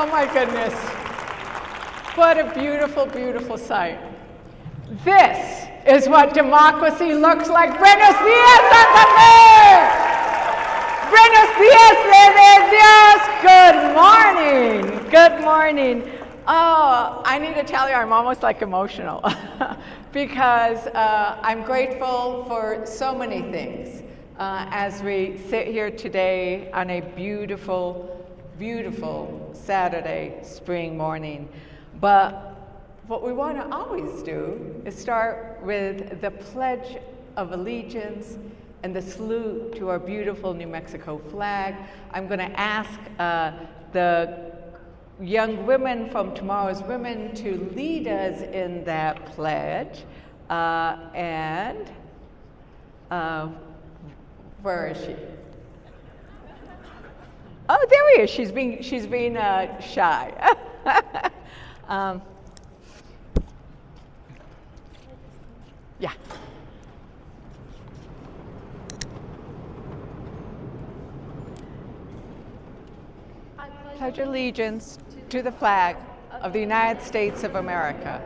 Oh my goodness. What a beautiful, beautiful sight. This is what democracy looks like. Buenos dias, Santa Fe! Buenos dias, de Dios. Good morning. Good morning. Oh, I need to tell you, I'm almost like emotional because I'm grateful for so many things as we sit here today on a beautiful, beautiful Saturday spring morning. But what we want to always do is start with the Pledge of Allegiance and the salute to our beautiful New Mexico flag. I'm going to ask the young women from Tomorrow's Women to lead us in that pledge. Where is she? Oh, there he is. She's being shy. Yeah. I pledge allegiance to the flag of the United States of America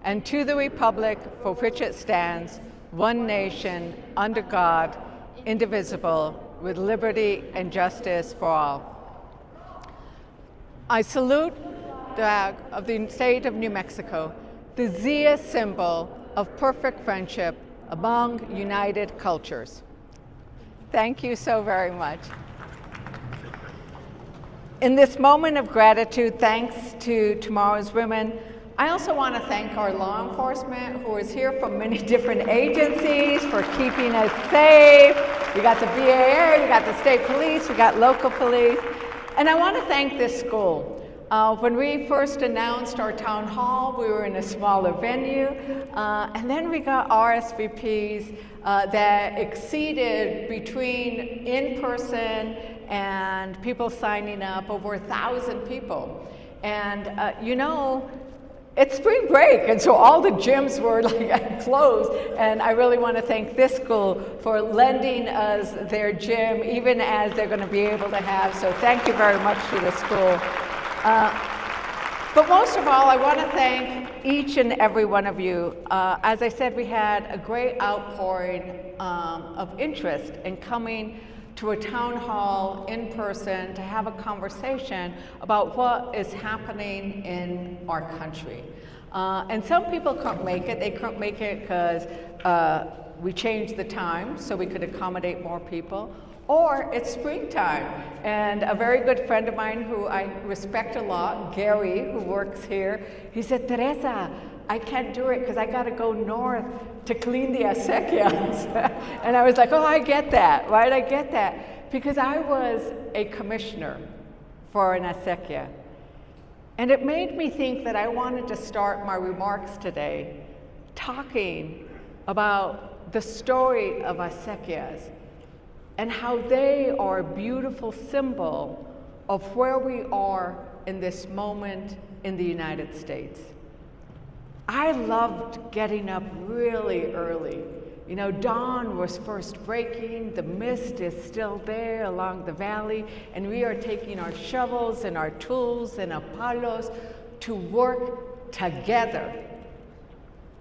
and to the republic for which it stands, one nation, under God, indivisible, with liberty and justice for all. I salute the flag of the state of New Mexico, the Zia symbol of perfect friendship among united cultures. Thank you so very much. In this moment of gratitude, thanks to Tomorrow's Women, I also want to thank our law enforcement who is here from many different agencies for keeping us safe. We got the BAA, we got the state police, we got local police. And I want to thank this school. When we first announced our town hall, we were in a smaller venue, and then we got RSVPs that exceeded between in-person and people signing up over 1,000 people. And you know, it's spring break, and so all the gyms were like closed, and I really want to thank this school for lending us their gym, even as they're going to be able to have, so thank you very much to the school. But most of all, I want to thank each and every one of you. As I said, we had a great outpouring of interest in coming to a town hall in person to have a conversation about what is happening in our country. And some people couldn't make it. They couldn't make it because we changed the time so we could accommodate more people. Or it's springtime, and a very good friend of mine who I respect a lot, Gary, who works here, he said, Teresa, I can't do it because I got to go north to clean the acequias. And I was like, oh, I get that, right? I get that. Because I was a commissioner for an acequia. And it made me think that I wanted to start my remarks today talking about the story of acequias and how they are a beautiful symbol of where we are in this moment in the United States. I loved getting up really early. You know, dawn was first breaking, the mist is still there along the valley, and we are taking our shovels and our tools and our palos to work together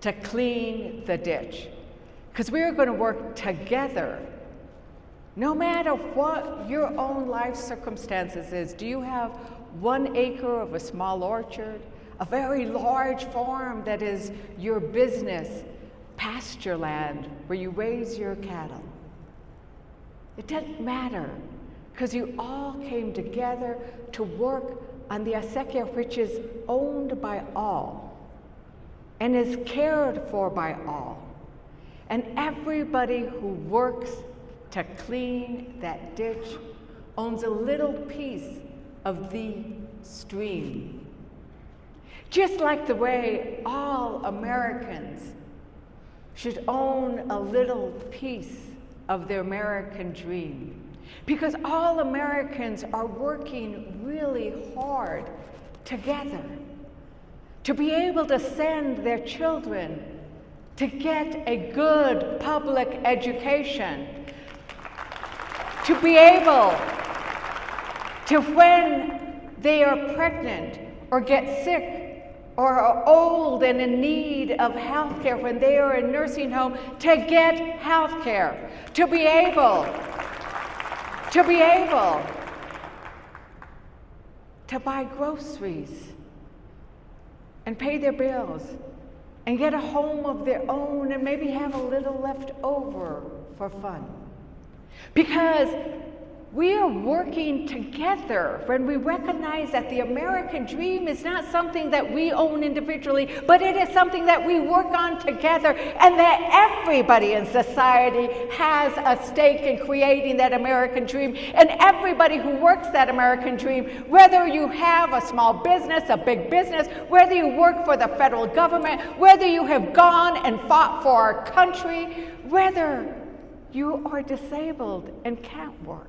to clean the ditch. Because we are going to work together. No matter what your own life circumstances is, do you have 1 acre of a small orchard, a very large farm that is your business, pasture land where you raise your cattle? It doesn't matter, because you all came together to work on the acequia, which is owned by all and is cared for by all. And everybody who works to clean that ditch owns a little piece of the stream. Just like the way all Americans should own a little piece of the American dream. Because all Americans are working really hard together to be able to send their children to get a good public education, to be able to, when they are pregnant or get sick or are old and in need of health care, when they are in nursing home, to get health care, to be able to buy groceries and pay their bills and get a home of their own and maybe have a little left over for fun. Because we are working together when we recognize that the American dream is not something that we own individually, but it is something that we work on together, and that everybody in society has a stake in creating that American dream. And everybody who works that American dream, whether you have a small business, a big business, whether you work for the federal government, whether you have gone and fought for our country, whether you are disabled and can't work.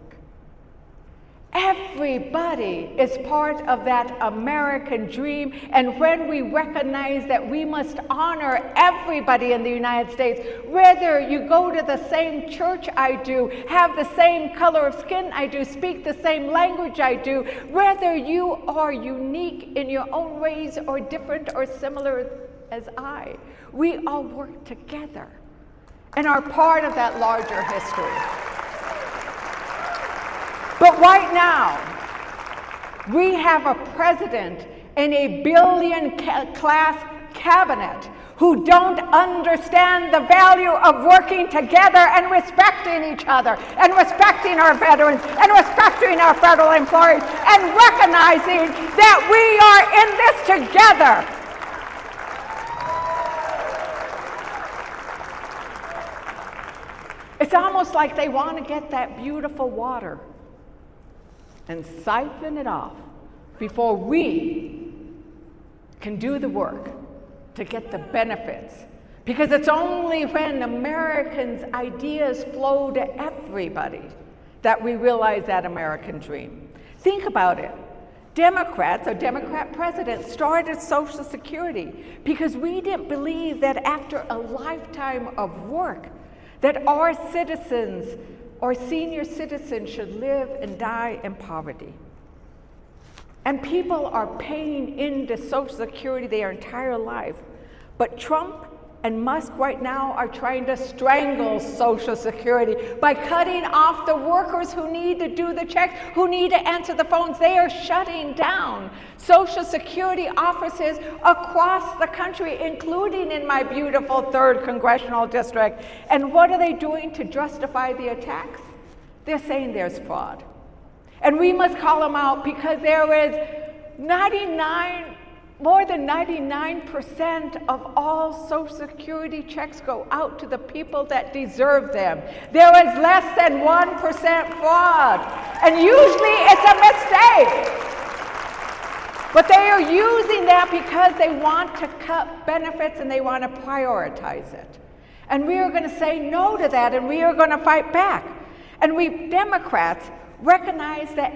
Everybody is part of that American dream, and when we recognize that we must honor everybody in the United States, whether you go to the same church I do, have the same color of skin I do, speak the same language I do, whether you are unique in your own ways or different or similar as I, we all work together and are part of that larger history. But right now, we have a president and a billion-class cabinet who don't understand the value of working together and respecting each other, and respecting our veterans, and respecting our federal employees, and recognizing that we are in this together. It's almost like they want to get that beautiful water and siphon it off before we can do the work to get the benefits. Because it's only when Americans' ideas flow to everybody that we realize that American dream. Think about it. Democrats, or Democrat presidents, started Social Security because we didn't believe that after a lifetime of work, that our citizens or senior citizens should live and die in poverty. And people are paying into Social Security their entire life. But Trump and Musk right now are trying to strangle Social Security by cutting off the workers who need to do the checks, who need to answer the phones. They are shutting down Social Security offices across the country, including in my beautiful 3rd Congressional District. And what are they doing to justify the attacks? They're saying there's fraud. And we must call them out, because there is more than 99% of all Social Security checks go out to the people that deserve them. There is less than 1% fraud, and usually it's a mistake. But they are using that because they want to cut benefits and they want to prioritize it. And we are going to say no to that, and we are going to fight back. And we Democrats recognize that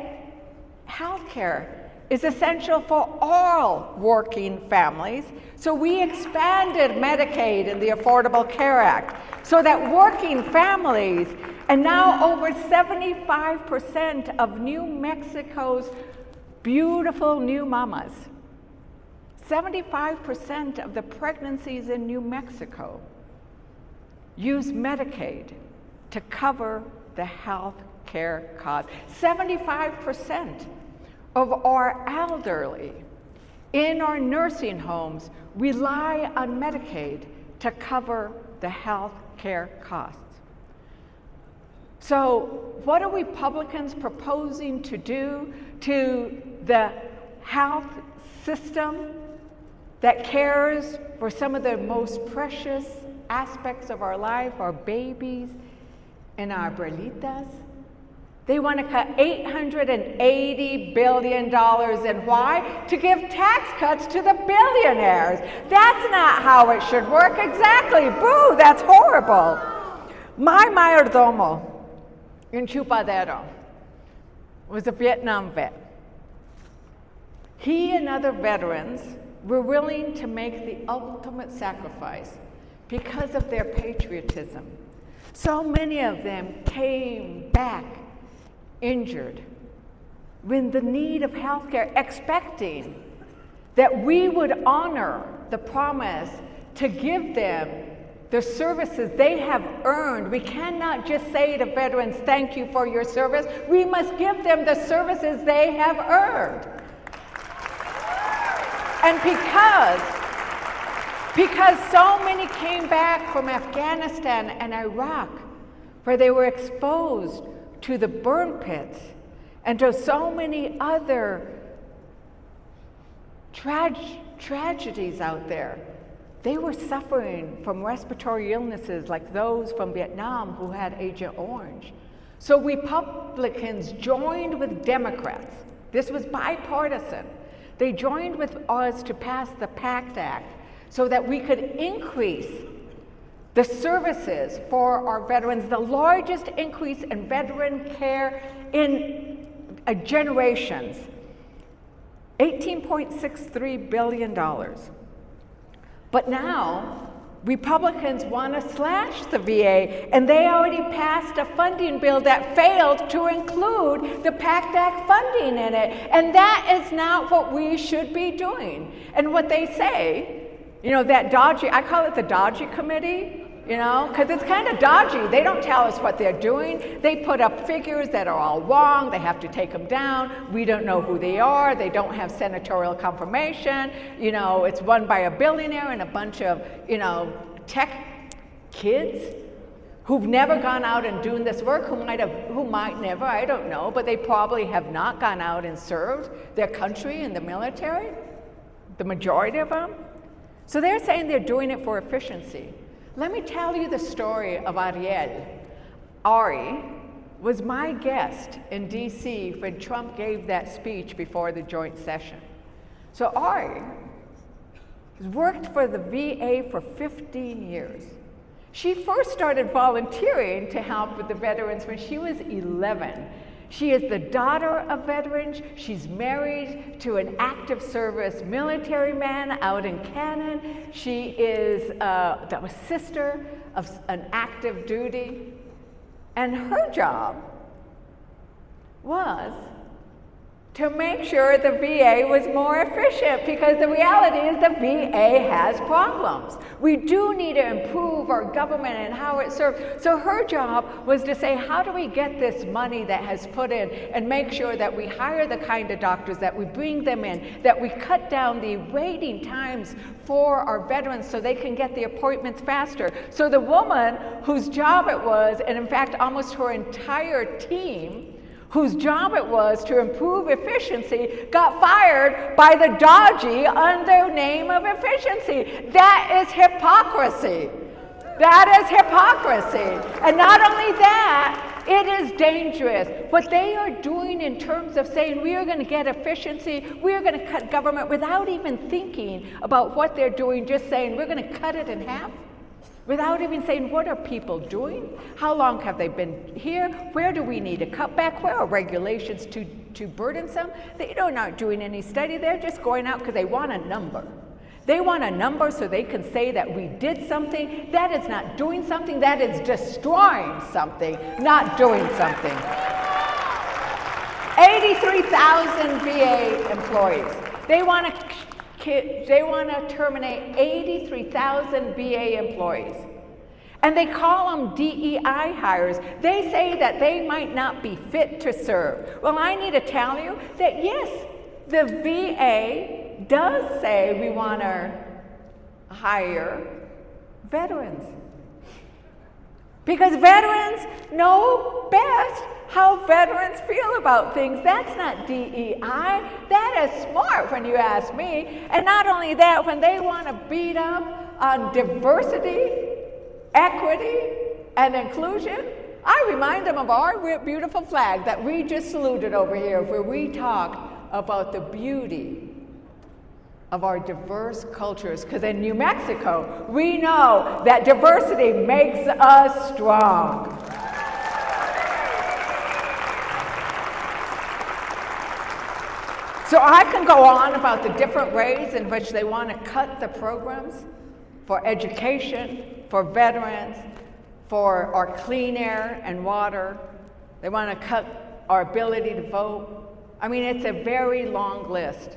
health care is essential for all working families. So we expanded Medicaid and the Affordable Care Act so that working families, and now over 75% of New Mexico's beautiful new mamas, 75% of the pregnancies in New Mexico use Medicaid to cover the health care costs. 75% of our elderly in our nursing homes rely on Medicaid to cover the health care costs. So what are Republicans proposing to do to the health system that cares for some of the most precious aspects of our life, our babies and our abuelitas? They want to cut $880 billion. And why? To give tax cuts to the billionaires. That's not how it should work. Exactly. Boo, that's horrible. My mayordomo in Chupadero was a Vietnam vet. He and other veterans were willing to make the ultimate sacrifice because of their patriotism. So many of them came back injured when the need of health care, expecting that we would honor the promise to give them the services they have earned. We cannot just say to veterans, thank you for your service. We must give them the services they have earned. And because so many came back from Afghanistan and Iraq, where they were exposed to the burn pits and to so many other tragedies out there, they were suffering from respiratory illnesses like those from Vietnam who had Agent Orange. So Republicans joined with Democrats. This was bipartisan. They joined with us to pass the PACT Act so that we could increase the services for our veterans, the largest increase in veteran care in generations, $18.63 billion. But now, Republicans want to slash the VA, and they already passed a funding bill that failed to include the PACT Act funding in it. And that is not what we should be doing. And what they say, that dodgy, I call it the dodgy committee, because it's kind of dodgy. They don't tell us what they're doing. They put up figures that are all wrong. They have to take them down. We don't know who they are. They don't have senatorial confirmation. It's run by a billionaire and a bunch of, tech kids who've never gone out and doing this work, who might never, I don't know, but they probably have not gone out and served their country in the military, the majority of them. So they're saying they're doing it for efficiency. Let me tell you the story of Ariel. Ari was my guest in DC when Trump gave that speech before the joint session. So Ari has worked for the VA for 15 years. She first started volunteering to help with the veterans when she was 11. She is the daughter of veterans. She's married to an active service military man out in Canada. She is the sister of an active duty. And her job was to make sure the VA was more efficient, because the reality is the VA has problems. We do need to improve our government and how it serves. So her job was to say, how do we get this money that has put in and make sure that we hire the kind of doctors, that we bring them in, that we cut down the waiting times for our veterans so they can get the appointments faster. So the woman whose job it was, and in fact almost her entire team, whose job it was to improve efficiency, got fired by the dodgy under the name of efficiency. That is hypocrisy. That is hypocrisy. And not only that, it is dangerous. What they are doing in terms of saying we are going to get efficiency, we are going to cut government without even thinking about what they're doing, just saying we're going to cut it in half. Without even saying, what are people doing? How long have they been here? Where do we need to cut back? Where are regulations too burdensome? They are not doing any study. They're just going out because they want a number. They want a number so they can say that we did something. That is not doing something. That is destroying something, not doing something. 83,000 VA employees. They want to terminate 83,000 VA employees. And they call them DEI hires. They say that they might not be fit to serve. Well, I need to tell you that yes, the VA does say we want to hire veterans. Because veterans know best how veterans feel about things. That's not DEI. That is smart when you ask me. And not only that, when they want to beat up on diversity, equity, and inclusion, I remind them of our beautiful flag that we just saluted over here, where we talked about the beauty of our diverse cultures. Because in New Mexico, we know that diversity makes us strong. So I can go on about the different ways in which they want to cut the programs for education, for veterans, for our clean air and water. They want to cut our ability to vote. I mean, it's a very long list.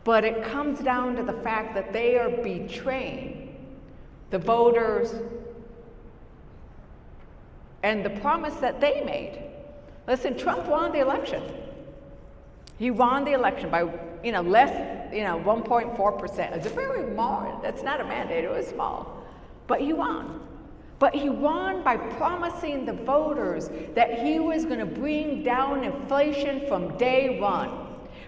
But it comes down to the fact that they are betraying the voters and the promise that they made. Listen, Trump won the election. He won the election by, less, 1.4%. It's a very small, that's not a mandate, it was small. But he won. But he won by promising the voters that he was going to bring down inflation from day one.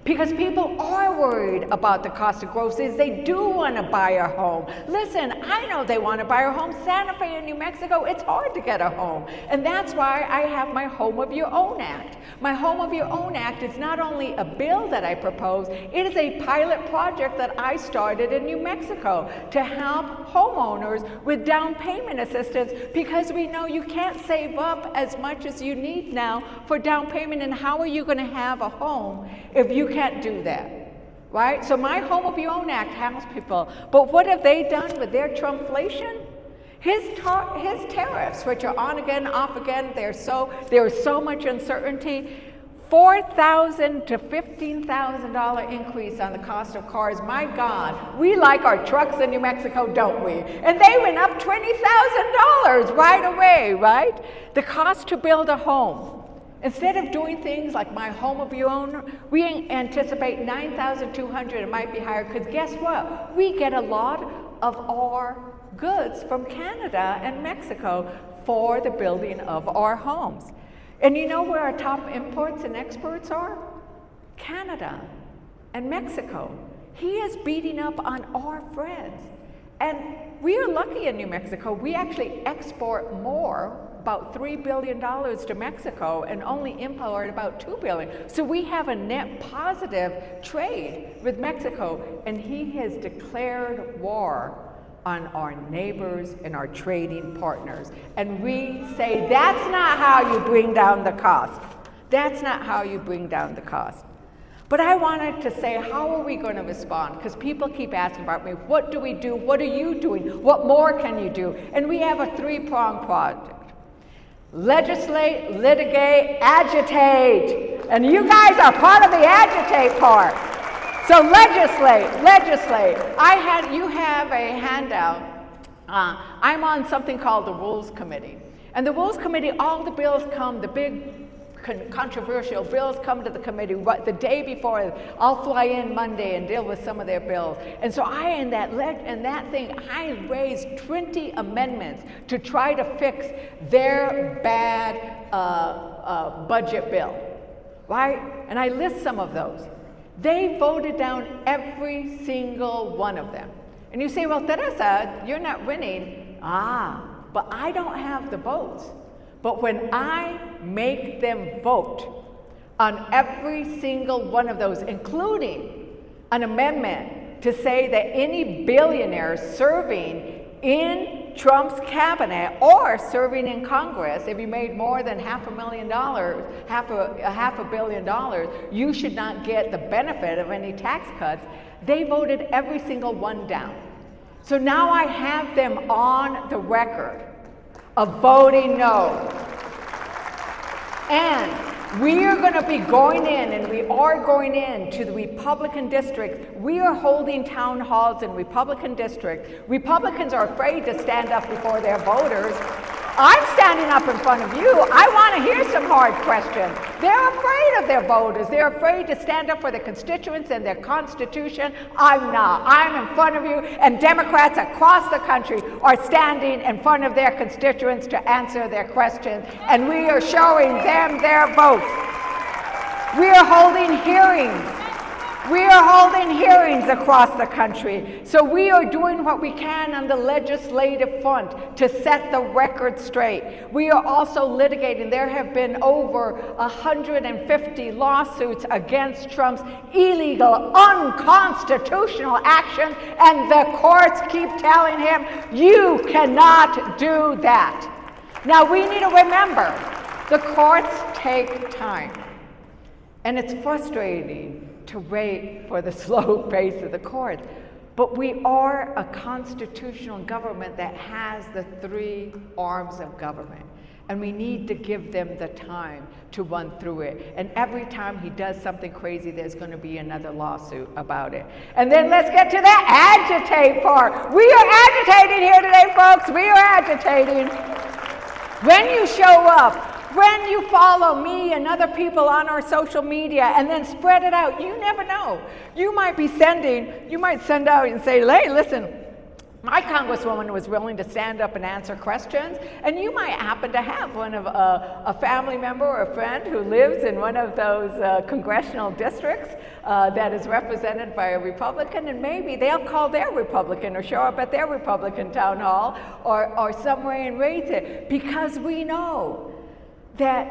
Because people are worried about the cost of groceries. They do want to buy a home. Listen, I know they want to buy a home. Santa Fe in New Mexico, it's hard to get a home. And that's why I have my Home of Your Own Act. My Home of Your Own Act is not only a bill that I propose, it is a pilot project that I started in New Mexico to help homeowners with down payment assistance, because we know you can't save up as much as you need now for down payment. And how are you going to have a home if you can't do that, right? So my Home of Your Own Act helps people. But what have they done with their Trumpflation? His tariffs, which are on again, off again, there is so much uncertainty. $4,000 to $15,000 increase on the cost of cars. My God, we like our trucks in New Mexico, don't we? And they went up $20,000 right away, right? The cost to build a home. Instead of doing things like my Home of Your Own, we anticipate $9,200. It might be higher, because guess what? We get a lot of our goods from Canada and Mexico for the building of our homes. And you know where our top imports and exports are? Canada and Mexico. He is beating up on our friends. And we are lucky in New Mexico. We actually export more, about $3 billion to Mexico, and only import about $2 billion. So we have a net positive trade with Mexico, and he has declared war on our neighbors and our trading partners. And we say, that's not how you bring down the cost. That's not how you bring down the cost. But I wanted to say, how are we going to respond? Because people keep asking about me, what do we do? What are you doing? What more can you do? And we have a three-pronged project. Legislate, litigate, agitate. And you guys are part of the agitate part. So legislate. You have a handout. I'm on something called the Rules Committee. And the Rules Committee, all the bills come, the big controversial bills come to the committee the day before. I'll fly in Monday and deal with some of their bills. And so I raised 20 amendments to try to fix their bad budget bill, right? And I list some of those. They voted down every single one of them. And you say, well, Teresa, you're not winning. But I don't have the votes. But when I make them vote on every single one of those, including an amendment to say that any billionaire serving in Trump's cabinet or serving in Congress, if you made more than half a billion dollars, you should not get the benefit of any tax cuts, they voted every single one down. So now I have them on the record of voting no. And we are going to be going in, and we are going in to the Republican district. We are holding town halls in Republican district. Republicans are afraid to stand up before their voters. I'm standing up in front of you. I want to hear some hard questions. They're afraid of their voters. They're afraid to stand up for their constituents and their Constitution. I'm not. I'm in front of you, and Democrats across the country are standing in front of their constituents to answer their questions, and we are showing them their votes. We are holding hearings. We are holding hearings across the country. So we are doing what we can on the legislative front to set the record straight. We are also litigating. There have been over 150 lawsuits against Trump's illegal, unconstitutional action, and the courts keep telling him, you cannot do that. Now we need to remember, the courts take time. And it's frustrating to wait for the slow pace of the courts. But we are a constitutional government that has the three arms of government. And we need to give them the time to run through it. And every time he does something crazy, there's going to be another lawsuit about it. And then let's get to the agitate part. We are agitating here today, folks. We are agitating. When you show up, when you follow me and other people on our social media and then spread it out, you never know. You might send out and say, hey, listen, my congresswoman was willing to stand up and answer questions, and you might happen to have one of a family member or a friend who lives in one of those congressional districts that is represented by a Republican, and maybe they'll call their Republican or show up at their Republican town hall or somewhere and raise it, because we know that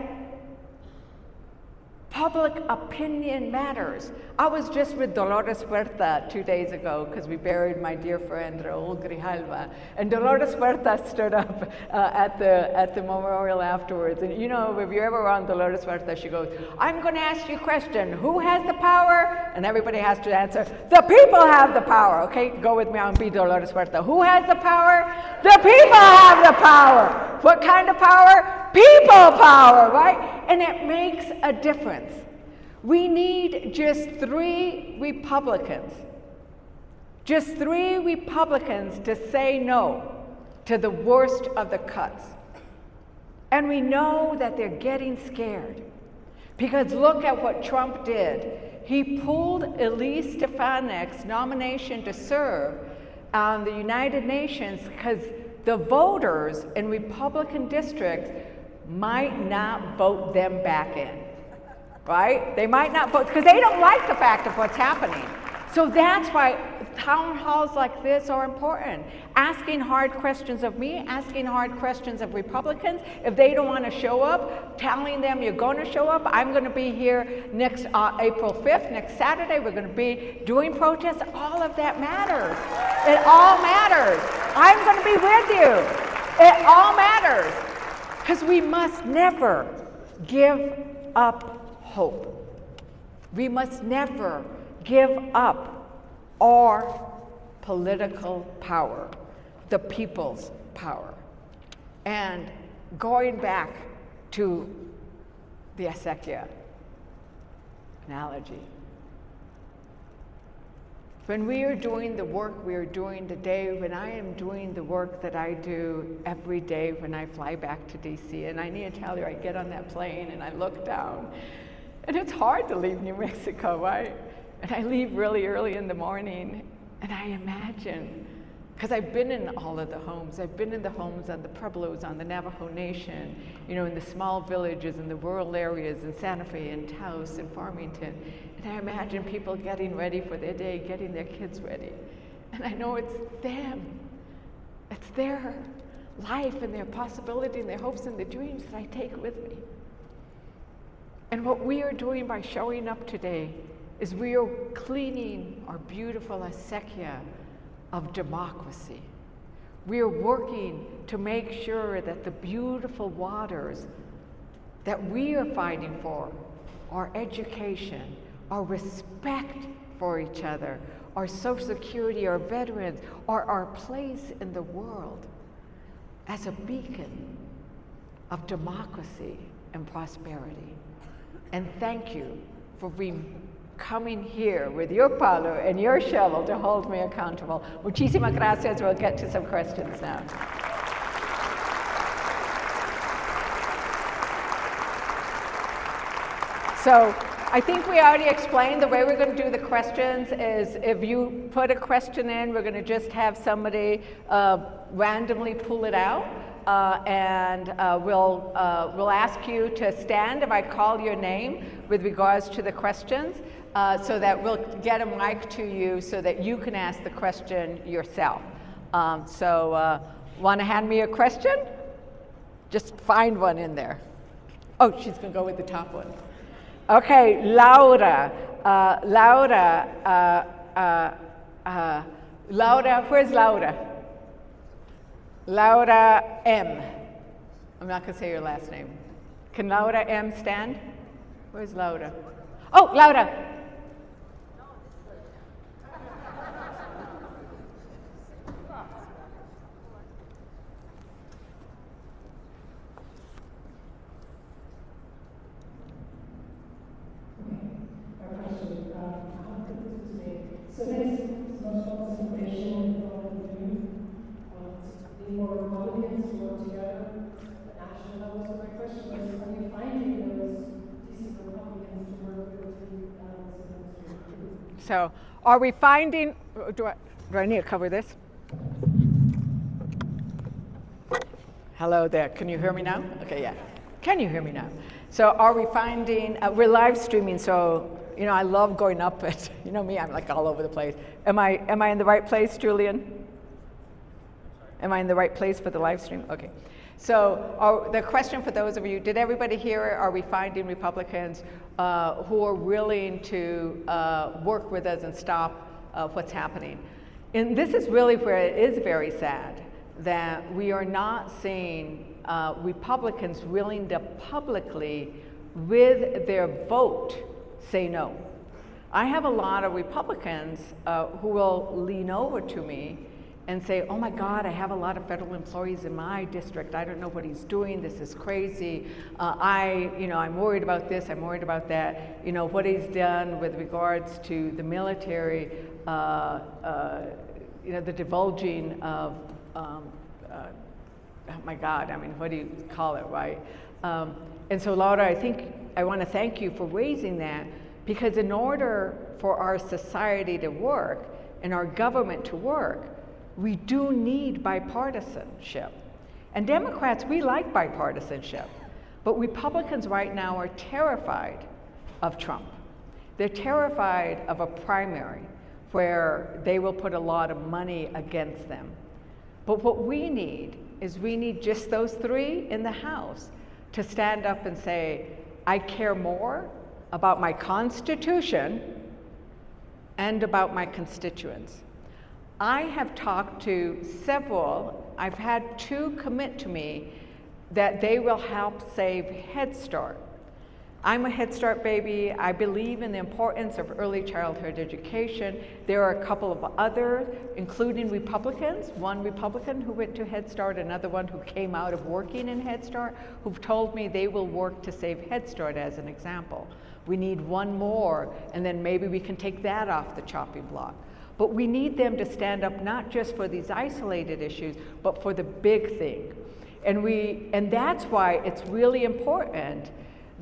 public opinion matters. I was just with Dolores Huerta 2 days ago because we buried my dear friend Raul Grijalva, and Dolores Huerta stood up at the memorial afterwards. And you know, if you're ever around Dolores Huerta, she goes, "I'm going to ask you a question. Who has the power?" And everybody has to answer, "The people have the power." Okay, go with me. I'll be Dolores Huerta. Who has the power? The people have the power. What kind of power? People power, right? And it makes a difference. We need just 3 Republicans to say no to the worst of the cuts. And we know that they're getting scared, because look at what Trump did. He pulled Elise Stefanik's nomination to serve on the United Nations because the voters in Republican districts might not vote them back in. Right? They might not vote because they don't like the fact of what's happening. So that's why town halls like this are important. Asking hard questions of me, asking hard questions of Republicans. If they don't want to show up, telling them you're going to show up. I'm going to be here next April 5th, next Saturday. We're going to be doing protests. All of that matters. It all matters. I'm going to be with you. It all matters. Because we must never give up hope. We must never give up our political power, the people's power. And going back to the acequia analogy, when we are doing the work we are doing today, when I am doing the work that I do every day when I fly back to DC, and I need to tell you, I get on that plane and I look down, and it's hard to leave New Mexico, right? And I leave really early in the morning, and I imagine, because I've been in all of the homes. I've been in the homes on the Pueblos, on the Navajo Nation, you know, in the small villages, in the rural areas, in Santa Fe, in Taos, in Farmington. And I imagine people getting ready for their day, getting their kids ready. And I know it's them. It's their life and their possibility and their hopes and their dreams that I take with me. And what we are doing by showing up today is we are cleaning our beautiful acequia of democracy. We are working to make sure that the beautiful waters that we are fighting for, our education, our respect for each other, our Social Security, our veterans, are our place in the world as a beacon of democracy and prosperity. And thank you for coming here with your palo and your shovel to hold me accountable. Muchísimas gracias. We'll get to some questions now. So I think we already explained the way we're going to do the questions is if you put a question in, we're going to just have somebody randomly pull it out. We'll ask you to stand if I call your name with regards to the questions, so that we'll get a mic to you so that you can ask the question yourself. Want to hand me a question? Just find one in there. Oh, she's going to go with the top one. Okay, Laura. Laura, where's Laura? Laura M. I'm not going to say your last name. Can Laura M stand? Where's Laura? Oh, Laura. So are we finding, do I need to cover this? Hello there, can you hear me now? Okay, yeah. Can you hear me now? So are we finding, we're live streaming, so, you know, I love going up it. You know me, I'm like all over the place. Am I in the right place, Julian? Am I in the right place for the live stream? Okay. So the question for those of you, did everybody hear it? Are we finding Republicans who are willing to work with us and stop what's happening? And this is really where it is very sad that we are not seeing Republicans willing to publicly, with their vote, say no. I have a lot of Republicans who will lean over to me and say, oh my God, I have a lot of federal employees in my district. I don't know what he's doing. This is crazy. I'm worried about this. I'm worried about that. You know, what he's done with regards to the military, the divulging of, oh my God, I mean, what do you call it, right? And so Laura, I think I want to thank you for raising that, because in order for our society to work and our government to work, we do need bipartisanship. And Democrats, we like bipartisanship, but Republicans right now are terrified of Trump. They're terrified of a primary where they will put a lot of money against them. But what we need is we need just those three in the House to stand up and say, I care more about my Constitution and about my constituents. I have talked to several, I've had 2 commit to me that they will help save Head Start. I'm a Head Start baby. I believe in the importance of early childhood education. There are a couple of others, including Republicans, one Republican who went to Head Start, another one who came out of working in Head Start, who've told me they will work to save Head Start as an example. We need one more, and then maybe we can take that off the chopping block. But we need them to stand up not just for these isolated issues, but for the big thing. And that's why it's really important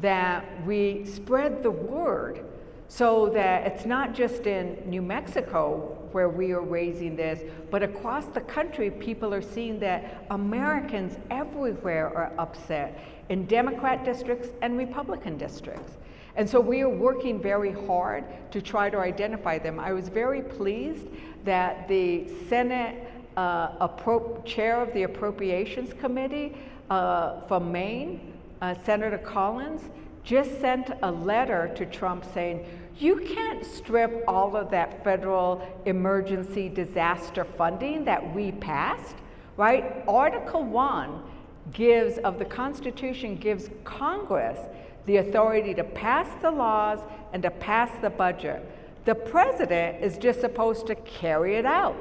that we spread the word so that it's not just in New Mexico where we are raising this, but across the country, people are seeing that Americans everywhere are upset in Democrat districts and Republican districts. And so we are working very hard to try to identify them. I was very pleased that the Senate chair of the Appropriations Committee from Maine, Senator Collins, just sent a letter to Trump saying, you can't strip all of that federal emergency disaster funding that we passed, right? Article 1 of the Constitution gives Congress the authority to pass the laws and to pass the budget. The president is just supposed to carry it out.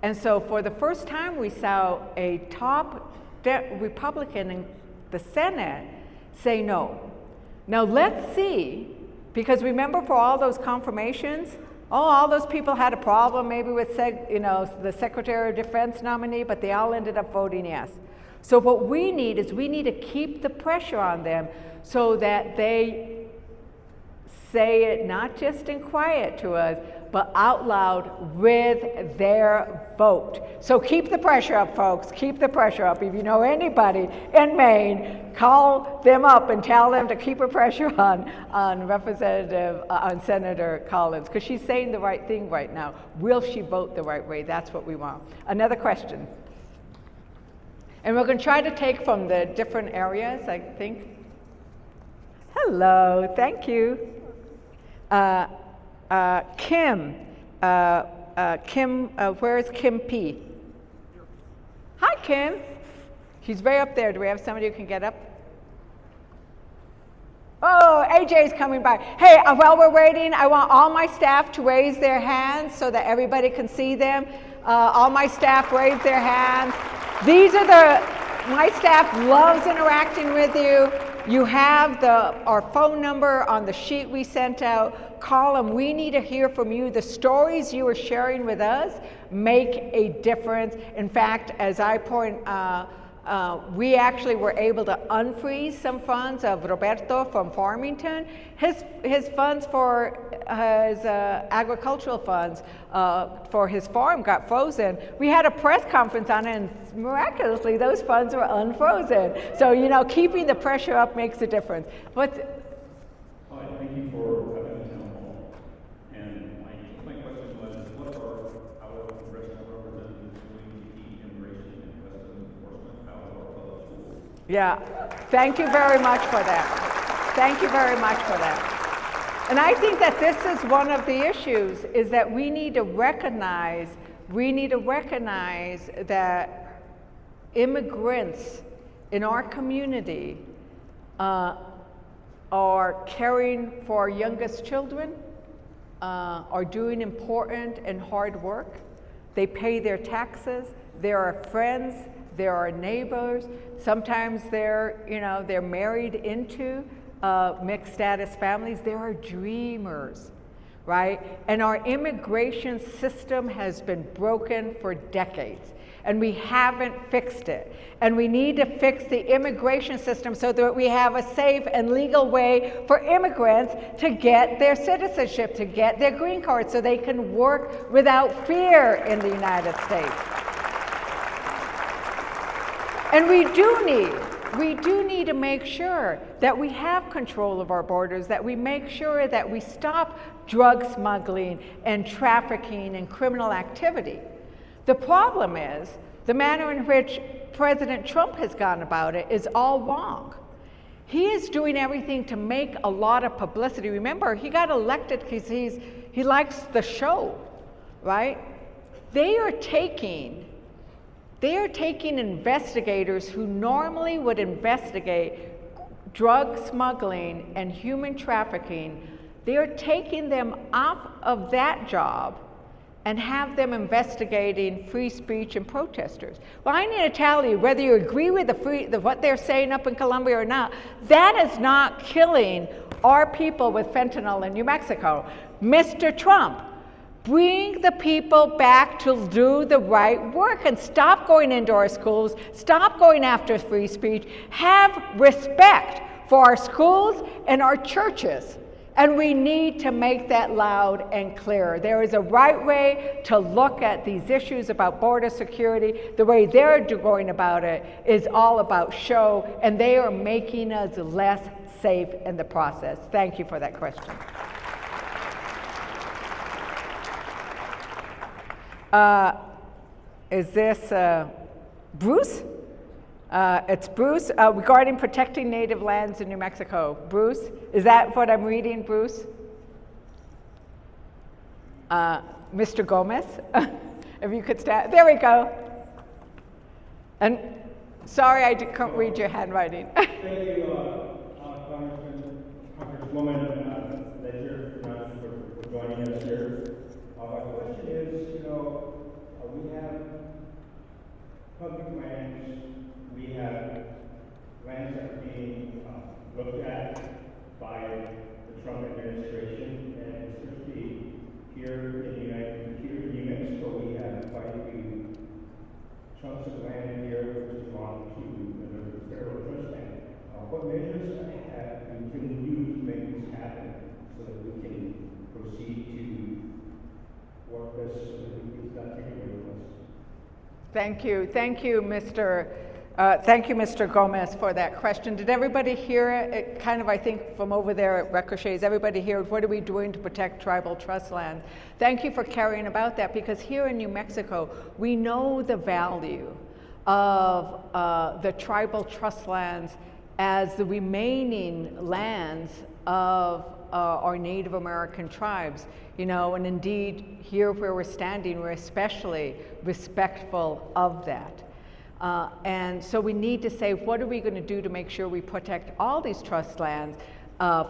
And so for the first time, we saw a top Republican in the Senate say no. Now let's see, because remember for all those confirmations, all those people had a problem maybe with the Secretary of Defense nominee, but they all ended up voting yes. So what we need is we need to keep the pressure on them so that they say it not just in quiet to us, but out loud with their vote. So keep the pressure up, folks. Keep the pressure up. If you know anybody in Maine, call them up and tell them to keep the pressure on Senator Collins, because she's saying the right thing right now. Will she vote the right way? That's what we want. Another question. And we're going to try to take from the different areas, I think. Hello, thank you. Kim, where is Kim P? Hi, Kim. She's way up there. Do we have somebody who can get up? Oh, AJ's coming by. Hey, while we're waiting, I want all my staff to raise their hands so that everybody can see them. All my staff raise their hands. My staff loves interacting with you. You have our phone number on the sheet we sent out. Call them. We need to hear from you. The stories you are sharing with us make a difference. In fact, as I point we actually were able to unfreeze some funds of Roberto from Farmington. His funds for his agricultural funds for his farm got frozen. We had a press conference on it, and miraculously those funds were unfrozen. So, you know, keeping the pressure up makes a difference. But hi, thank you for having the town hall. And my question was, what are our congressional representatives doing to keep immigration and customs enforcement out of our public schools? yeah, thank you very much for that. Thank you very much for that. And I think that this is one of the issues, is that we need to recognize that immigrants in our community are caring for our youngest children, are doing important and hard work. They pay their taxes, they're our friends, they're our neighbors. Sometimes they're married into mixed status families. There are dreamers, right? And our immigration system has been broken for decades, and we haven't fixed it. And we need to fix the immigration system so that we have a safe and legal way for immigrants to get their citizenship, to get their green card, so they can work without fear in the United States. And we do need to make sure that we have control of our borders, that we make sure that we stop drug smuggling and trafficking and criminal activity. The problem is the manner in which President Trump has gone about it is all wrong. He is doing everything to make a lot of publicity. Remember, he got elected because he likes the show, right? They are taking investigators who normally would investigate drug smuggling and human trafficking. They are taking them off of that job and have them investigating free speech and protesters. Well, I need to tell you, whether you agree with what they're saying up in Colombia or not, that is not killing our people with fentanyl in New Mexico. Mr. Trump, bring the people back to do the right work and stop going into our schools, stop going after free speech, have respect for our schools and our churches. And we need to make that loud and clear. There is a right way to look at these issues about border security. The way they're going about it is all about show, and they are making us less safe in the process. Thank you for that question. Is this Bruce? It's Bruce regarding protecting native lands in New Mexico. Bruce, is that what I'm reading, Bruce? Mr. Gomez, if you could stand. There we go. And sorry, I couldn't read your handwriting. Thank you, Congresswoman Ledger, for joining us here. My question is, we have public lands, we have lands that are being looked at by the Trump administration, and especially here in New Mexico, we have quite a few chunks of land here which belong to the federal trust land. What measures have we can use to make this happen so that we can proceed to work this so that it's not taken away from us? Thank you, Mr. Gomez, for that question. Did everybody hear it? Kind of, I think, from over there at Ricochets, everybody hear what are we doing to protect tribal trust land? Thank you for carrying about that, because here in New Mexico, we know the value of the tribal trust lands as the remaining lands of our Native American tribes. And indeed, here where we're standing, we're especially respectful of that. And so we need to say, what are we going to do to make sure we protect all these trust lands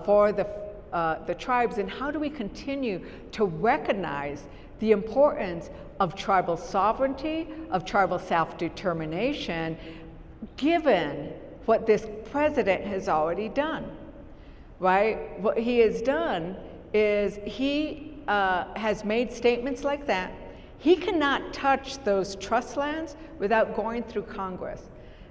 for the tribes, and how do we continue to recognize the importance of tribal sovereignty, of tribal self-determination, given what this president has already done, right? What he has done is he has made statements like that. He cannot touch those trust lands without going through Congress.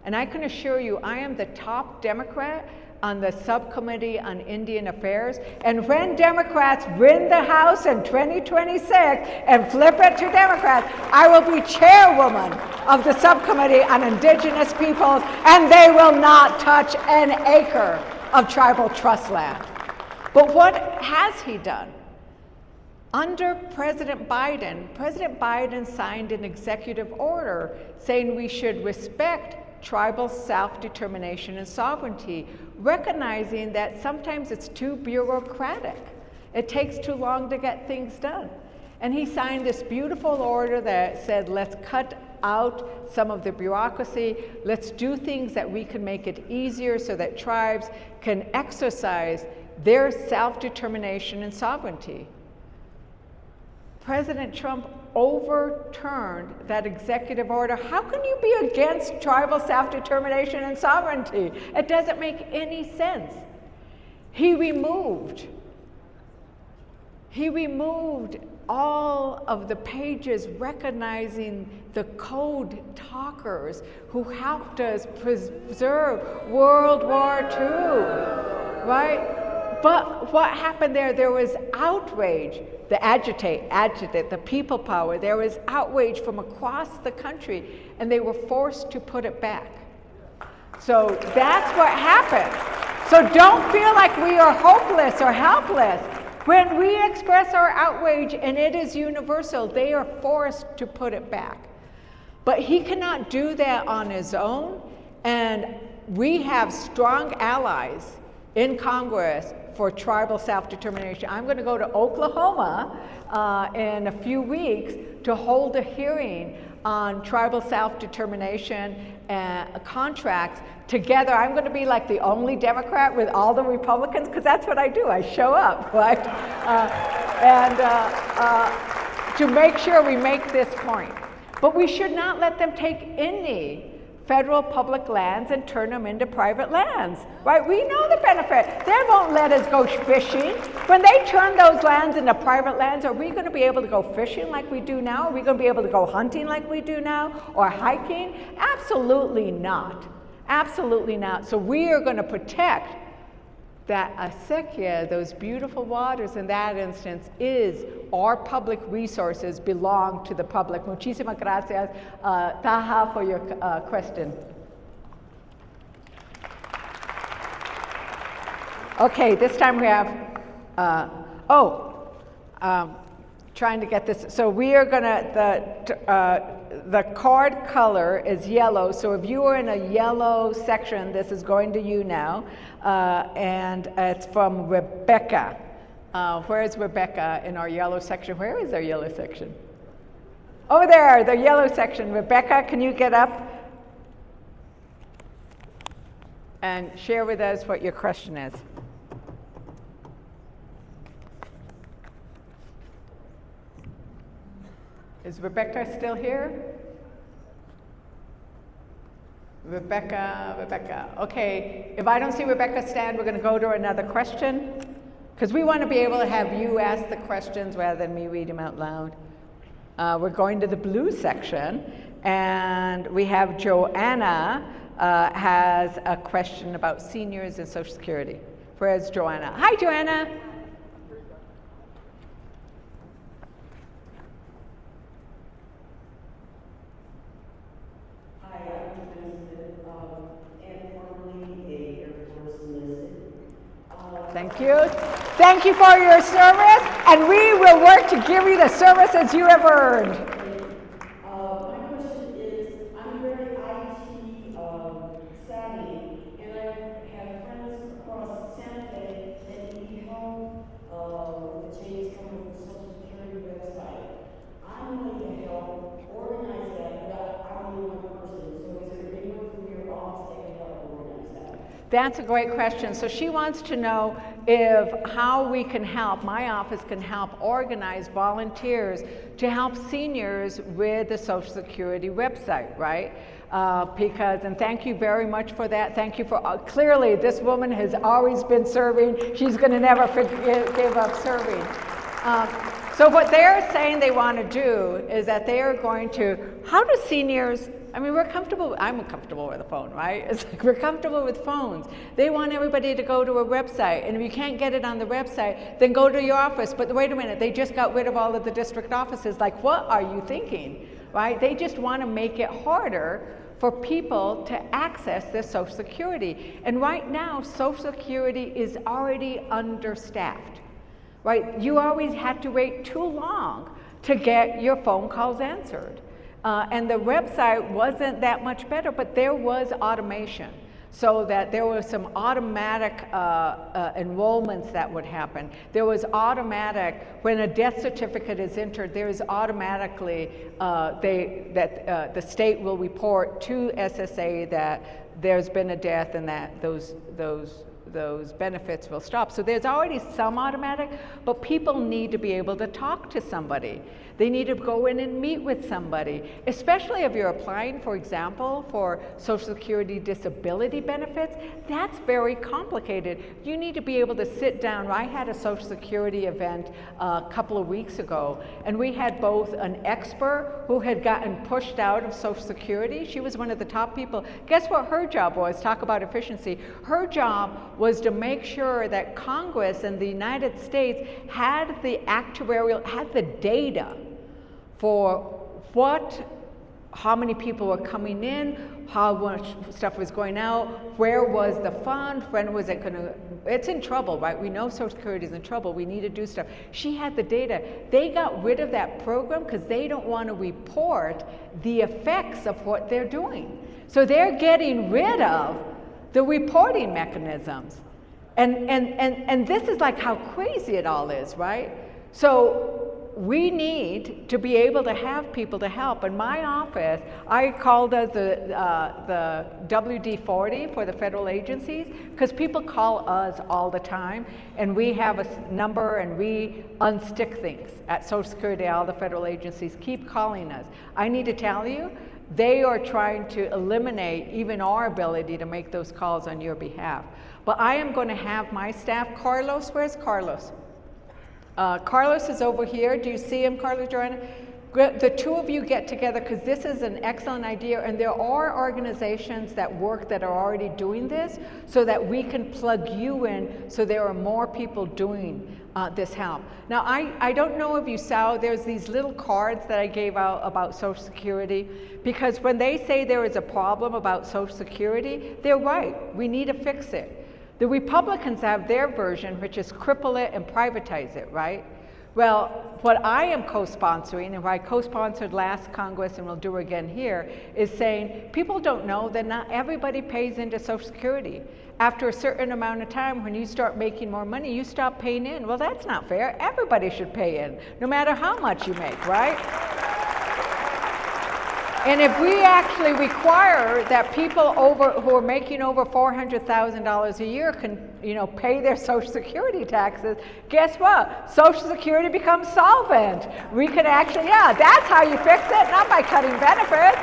And I can assure you, I am the top Democrat on the subcommittee on Indian Affairs. And when Democrats win the House in 2026 and flip it to Democrats, I will be chairwoman of the subcommittee on Indigenous peoples, and they will not touch an acre of tribal trust land. But what has he done? Under President Biden signed an executive order saying we should respect tribal self-determination and sovereignty, recognizing that sometimes it's too bureaucratic. It takes too long to get things done. And he signed this beautiful order that said, let's cut out some of the bureaucracy, let's do things that we can make it easier so that tribes can exercise their self-determination and sovereignty. President Trump overturned that executive order. How can you be against tribal self-determination and sovereignty? It doesn't make any sense. He removed all of the pages recognizing the code talkers who helped us preserve World War II, right? But what happened there? There was outrage, the agitate, the people power. There was outrage from across the country, and they were forced to put it back. So that's what happened. So don't feel like we are hopeless or helpless. When we express our outrage, and it is universal, they are forced to put it back. But he cannot do that on his own, and we have strong allies in Congress for tribal self-determination. I'm going to go to Oklahoma in a few weeks to hold a hearing on tribal self-determination contracts together. I'm going to be like the only Democrat with all the Republicans, because that's what I do. I show up, right? To make sure we make this point. But we should not let them take any federal public lands and turn them into private lands, right? We know the benefit. They won't let us go fishing. When they turn those lands into private lands, are we going to be able to go fishing like we do now? Are we going to be able to go hunting like we do now, or hiking? Absolutely not. Absolutely not. So we are going to protect that acequia, those beautiful waters in that instance, is our public resources belong to the public. Muchísimas gracias, Taha, for your question. Okay, this time we have, trying to get this. So we are gonna, the card color is yellow. So if you are in a yellow section, this is going to you now. And it's from Rebecca. Where is Rebecca in our yellow section? Where is our yellow section? Over there, the yellow section. Rebecca, can you get up and share with us what your question is? Is Rebecca still here? Rebecca. Okay, if I don't see Rebecca stand, we're going to go to another question, because we want to be able to have you ask the questions rather than me read them out loud. We're going to the blue section, and we have Joanna has a question about seniors and Social Security. Where's Joanna? Hi, Joanna. Thank you. Thank you for your service, and we will work to give you the services you have earned. My question is, I'm very IT savvy, and I have friends across Santa Fe that need help with the changes coming from the Social Security website. I'm willing to help organize that, but I'm only one person. So is there anyone from your office that can help organize that? That's a great question. So she wants to know how we can help, my office can help organize volunteers to help seniors with the Social Security website, right? And thank you very much for that. Thank you for, clearly this woman has always been serving. She's going to never give up serving. So what they're saying they want to do is that they are going to, how do seniors I mean, I'm comfortable with a phone, right? It's like we're comfortable with phones. They want everybody to go to a website, and if you can't get it on the website, then go to your office. But wait a minute, they just got rid of all of the district offices. Like, what are you thinking, right? They just want to make it harder for people to access their Social Security. And right now, Social Security is already understaffed, right? You always had to wait too long to get your phone calls answered. And the website wasn't that much better, but there was automation, so that there were some automatic enrollments that would happen. There was automatic, when a death certificate is entered, there is automatically, the state will report to SSA that there's been a death and that those benefits will stop. So there's already some automatic, but people need to be able to talk to somebody. They need to go in and meet with somebody, especially if you're applying, for example, for Social Security disability benefits. That's very complicated. You need to be able to sit down. I had a Social Security event a couple of weeks ago, and we had both an expert who had gotten pushed out of Social Security. She was one of the top people. Guess what her job was? Talk about efficiency. Her job was to make sure that Congress and the United States had the data for how many people were coming in, how much stuff was going out, where was the fund, when was it gonna, it's in trouble, right? We know Social Security is in trouble, we need to do stuff. She had the data. They got rid of that program because they don't want to report the effects of what they're doing. So they're getting rid of the reporting mechanisms. And this is like how crazy it all is, right? So we need to be able to have people to help. In my office, I called as the WD-40 for the federal agencies, because people call us all the time, and we have a number and we unstick things at Social Security. All the federal agencies keep calling us. I need to tell you, they are trying to eliminate even our ability to make those calls on your behalf. But I am going to have my staff, Carlos, where's Carlos? Carlos is over here. Do you see him, Carlos, Joanna? The two of you get together, because this is an excellent idea, and there are organizations that are already doing this, so that we can plug you in, so there are more people doing this help. Now, I don't know if you saw, there's these little cards that I gave out about Social Security, because when they say there is a problem about Social Security, they're right. We need to fix it. The Republicans have their version, which is cripple it and privatize it, right? Well, what I am co-sponsoring, and what I co-sponsored last Congress and will do again here, is saying people don't know that not everybody pays into Social Security. After a certain amount of time, when you start making more money, you stop paying in. Well, that's not fair. Everybody should pay in, no matter how much you make, right? And if we actually require that people who are making over $400,000 a year can, pay their Social Security taxes, guess what? Social Security becomes solvent. We can actually, that's how you fix it, not by cutting benefits.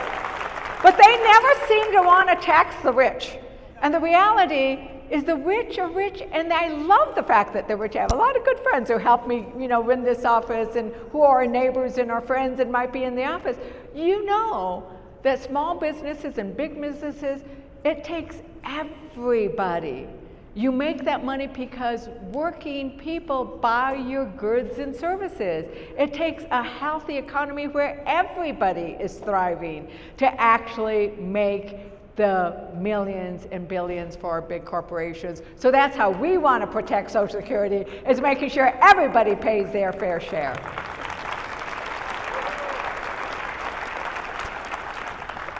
But they never seem to want to tax the rich. And the reality is the rich are rich, and I love the fact that they're rich. I have a lot of good friends who help me, run this office, and who are our neighbors and our friends and might be in the office. You know that small businesses and big businesses, it takes everybody. You make that money because working people buy your goods and services. It takes a healthy economy where everybody is thriving to actually make the millions and billions for our big corporations. So that's how we want to protect Social Security, is making sure everybody pays their fair share.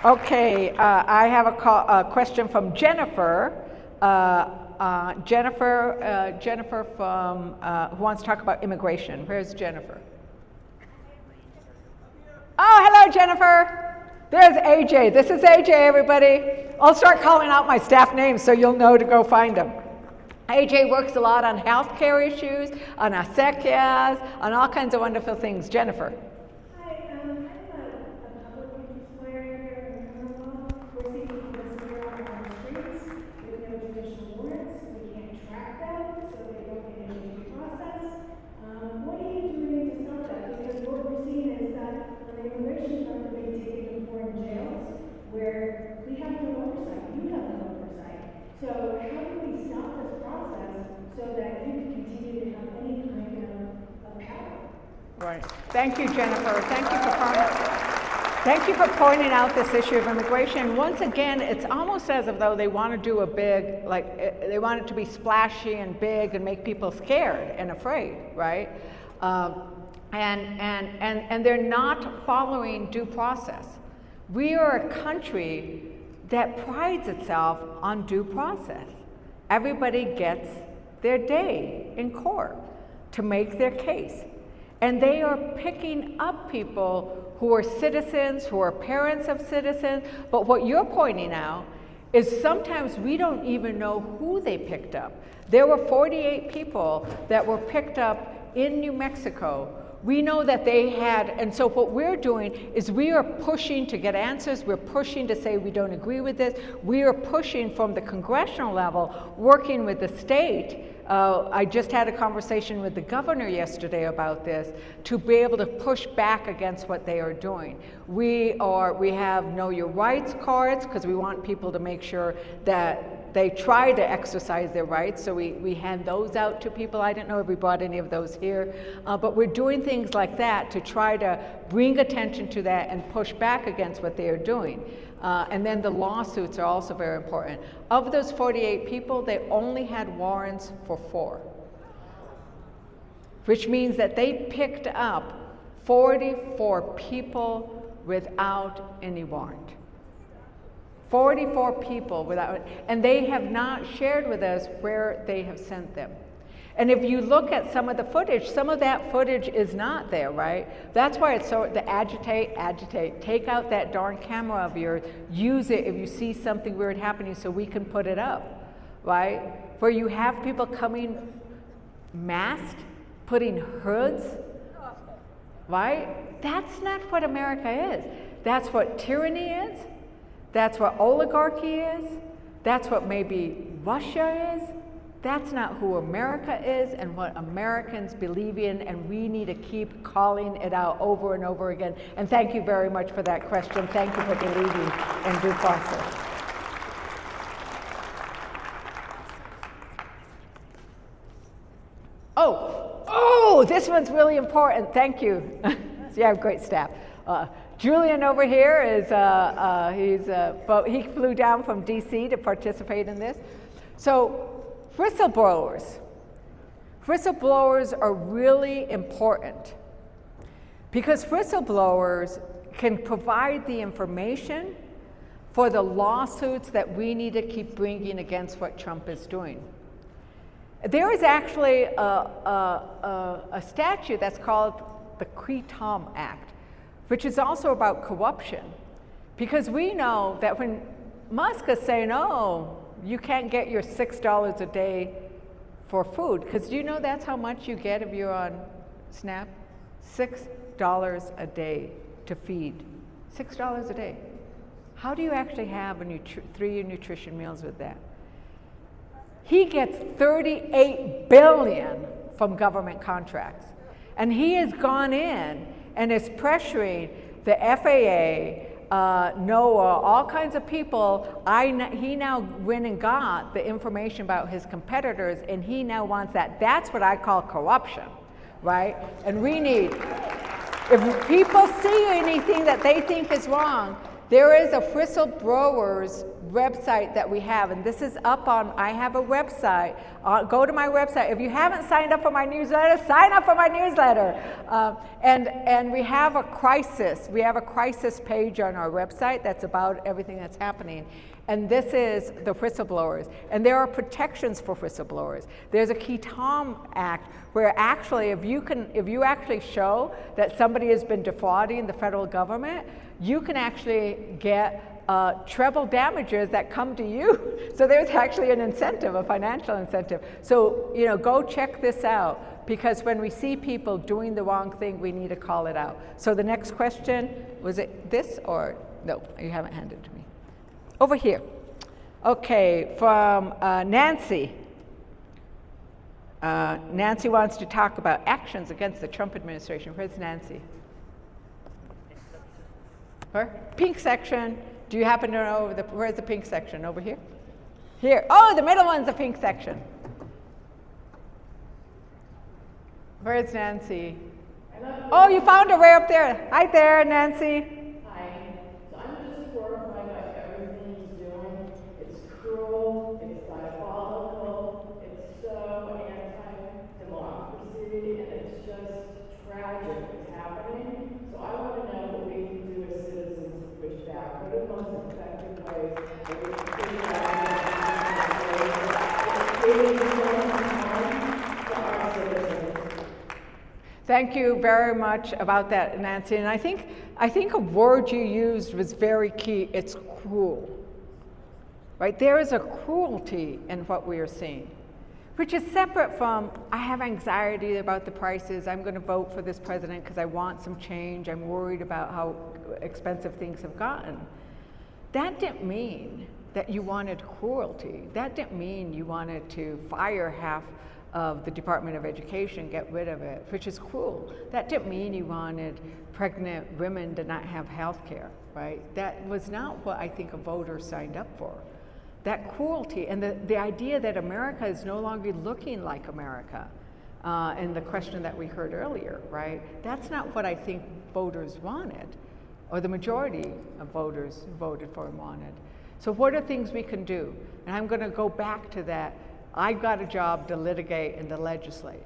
Okay, I have a question from Jennifer. Jennifer from, who wants to talk about immigration. Where's Jennifer? Oh, hello, Jennifer. There's AJ. This is AJ, everybody. I'll start calling out my staff names so you'll know to go find them. AJ works a lot on healthcare issues, on acequias, on all kinds of wonderful things. Jennifer. Hi, I'm a public employer here in Commonwealth. We're seeing people disappear on the streets with no judicial warrants. We can't track them, so they don't get into the process. What are you doing to stop that? Because what we're seeing is that on the immigration front, they're being taken to foreign jails. joining. Thank you, Jennifer. Thank you for pointing out this issue of immigration. Once again, it's almost as though they want to do a big, they want it to be splashy and big and make people scared and afraid, right? And they're not following due process. We are a country that prides itself on due process. Everybody gets their day in court to make their case. And they are picking up people who are citizens, who are parents of citizens. But what you're pointing out is sometimes we don't even know who they picked up. There were 48 people that were picked up in New Mexico. We know that they had, and so what we're doing is we are pushing to get answers. We're pushing to say we don't agree with this. We are pushing from the congressional level, working with the state. I just had a conversation with the governor yesterday about this, to be able to push back against what they are doing. We have Know Your Rights cards, because we want people to make sure that they try to exercise their rights, so we hand those out to people. I didn't know if we brought any of those here, but we're doing things like that to try to bring attention to that and push back against what they are doing. And then the lawsuits are also very important. Of those 48 people, they only had warrants for 4, which means that they picked up 44 people without any warrant. 44 people without, and they have not shared with us where they have sent them. And if you look at some of the footage, some of that footage is not there, right? That's why it's so, the agitate, take out that darn camera of yours, use it if you see something weird happening so we can put it up, right? Where you have people coming masked, putting hoods, right? That's not what America is. That's what tyranny is. That's what oligarchy is. That's what maybe Russia is. That's not who America is and what Americans believe in, and we need to keep calling it out over and over again. And thank you very much for that question. Thank you for believing in due process. Oh, this one's really important. Thank you. So you have great staff. Julian over here is, he flew down from DC to participate in this. So whistleblowers are really important because whistleblowers can provide the information for the lawsuits that we need to keep bringing against what Trump is doing. There is actually a statute that's called the Cretom Act, which is also about corruption, because we know that when Musk is saying, oh, you can't get your $6 a day for food, because do you know that's how much you get if you're on SNAP? $6 a day to feed. $6 a day. How do you actually have 3 nutrition meals with that? He gets $38 billion from government contracts, and he has gone in and is pressuring the FAA, NOAA, all kinds of people. He now went and got the information about his competitors, and he now wants that. That's what I call corruption, right? And we need, if people see anything that they think is wrong, there is a whistleblowers website that we have, and this is up on, I have a website. Go to my website. If you haven't signed up for my newsletter, sign up for my newsletter. And we have a crisis. We have a crisis page on our website that's about everything that's happening. And this is the whistleblowers. And there are protections for whistleblowers. There's a Cretom Act where actually, if you actually show that somebody has been defrauding the federal government, you can actually get treble damages that come to you. So there's actually an incentive, a financial incentive. So, go check this out, because when we see people doing the wrong thing, we need to call it out. So the next question, was it this or no? You haven't handed it to me. Over here. Okay, from Nancy. Nancy wants to talk about actions against the Trump administration. Where's Nancy? Her? Pink section. Do you happen to know where's the pink section? Over here? Here. Oh, the middle one's the pink section. Where's Nancy? Oh, you found her right up there. Hi there, Nancy. Hi. So I'm just horrified by everything he's doing. It's cruel, it's diabolical, it's so anti-democracy, and it's just tragic what's happening. So I want to know what we can do as citizens to push back. What are the most effective ways that we can push back against this? For our citizens. Thank you very much about that, Nancy. And I think a word you used was very key. It's cruel. Right? There is a cruelty in what we are seeing, which is separate from, I have anxiety about the prices. I'm going to vote for this president because I want some change. I'm worried about how expensive things have gotten. That didn't mean that you wanted cruelty. That didn't mean you wanted to fire half of the Department of Education, get rid of it, which is cruel. That didn't mean you wanted pregnant women to not have health care, right? That was not what I think a voter signed up for. That cruelty and the idea that America is no longer looking like America, and the question that we heard earlier, right? That's not what I think voters wanted, or the majority of voters who voted for him wanted. So what are things we can do? And I'm going to go back to that. I've got a job to litigate and to legislate,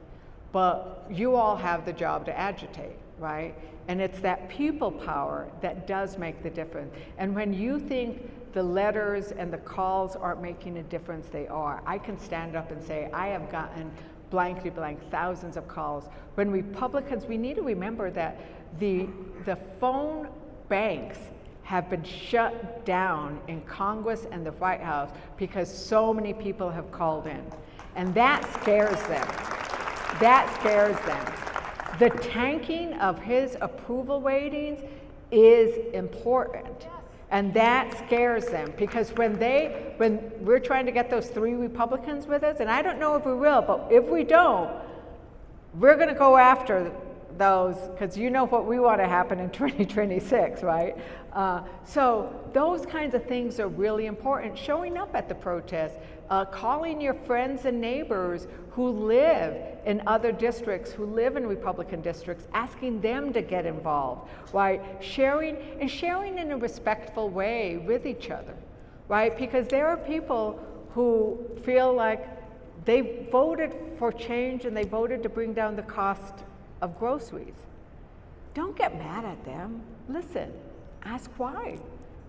but you all have the job to agitate, right? And it's that people power that does make the difference. And when you think the letters and the calls aren't making a difference, they are. I can stand up and say, I have gotten blankety blank thousands of calls. When Republicans, we need to remember that the phone banks have been shut down in Congress and the White House because so many people have called in. And that scares them. That scares them. The tanking of his approval ratings is important. And that scares them because when we're trying to get those 3 Republicans with us, and I don't know if we will, but if we don't, we're going to go after those, because you know what we want to happen in 2026, right? So those kinds of things are really important. Showing up at the protest, calling your friends and neighbors who live in other districts, who live in Republican districts, asking them to get involved, right? Sharing in a respectful way with each other, right? Because there are people who feel like they voted for change and they voted to bring down the cost of groceries. Don't get mad at them. Listen, ask why.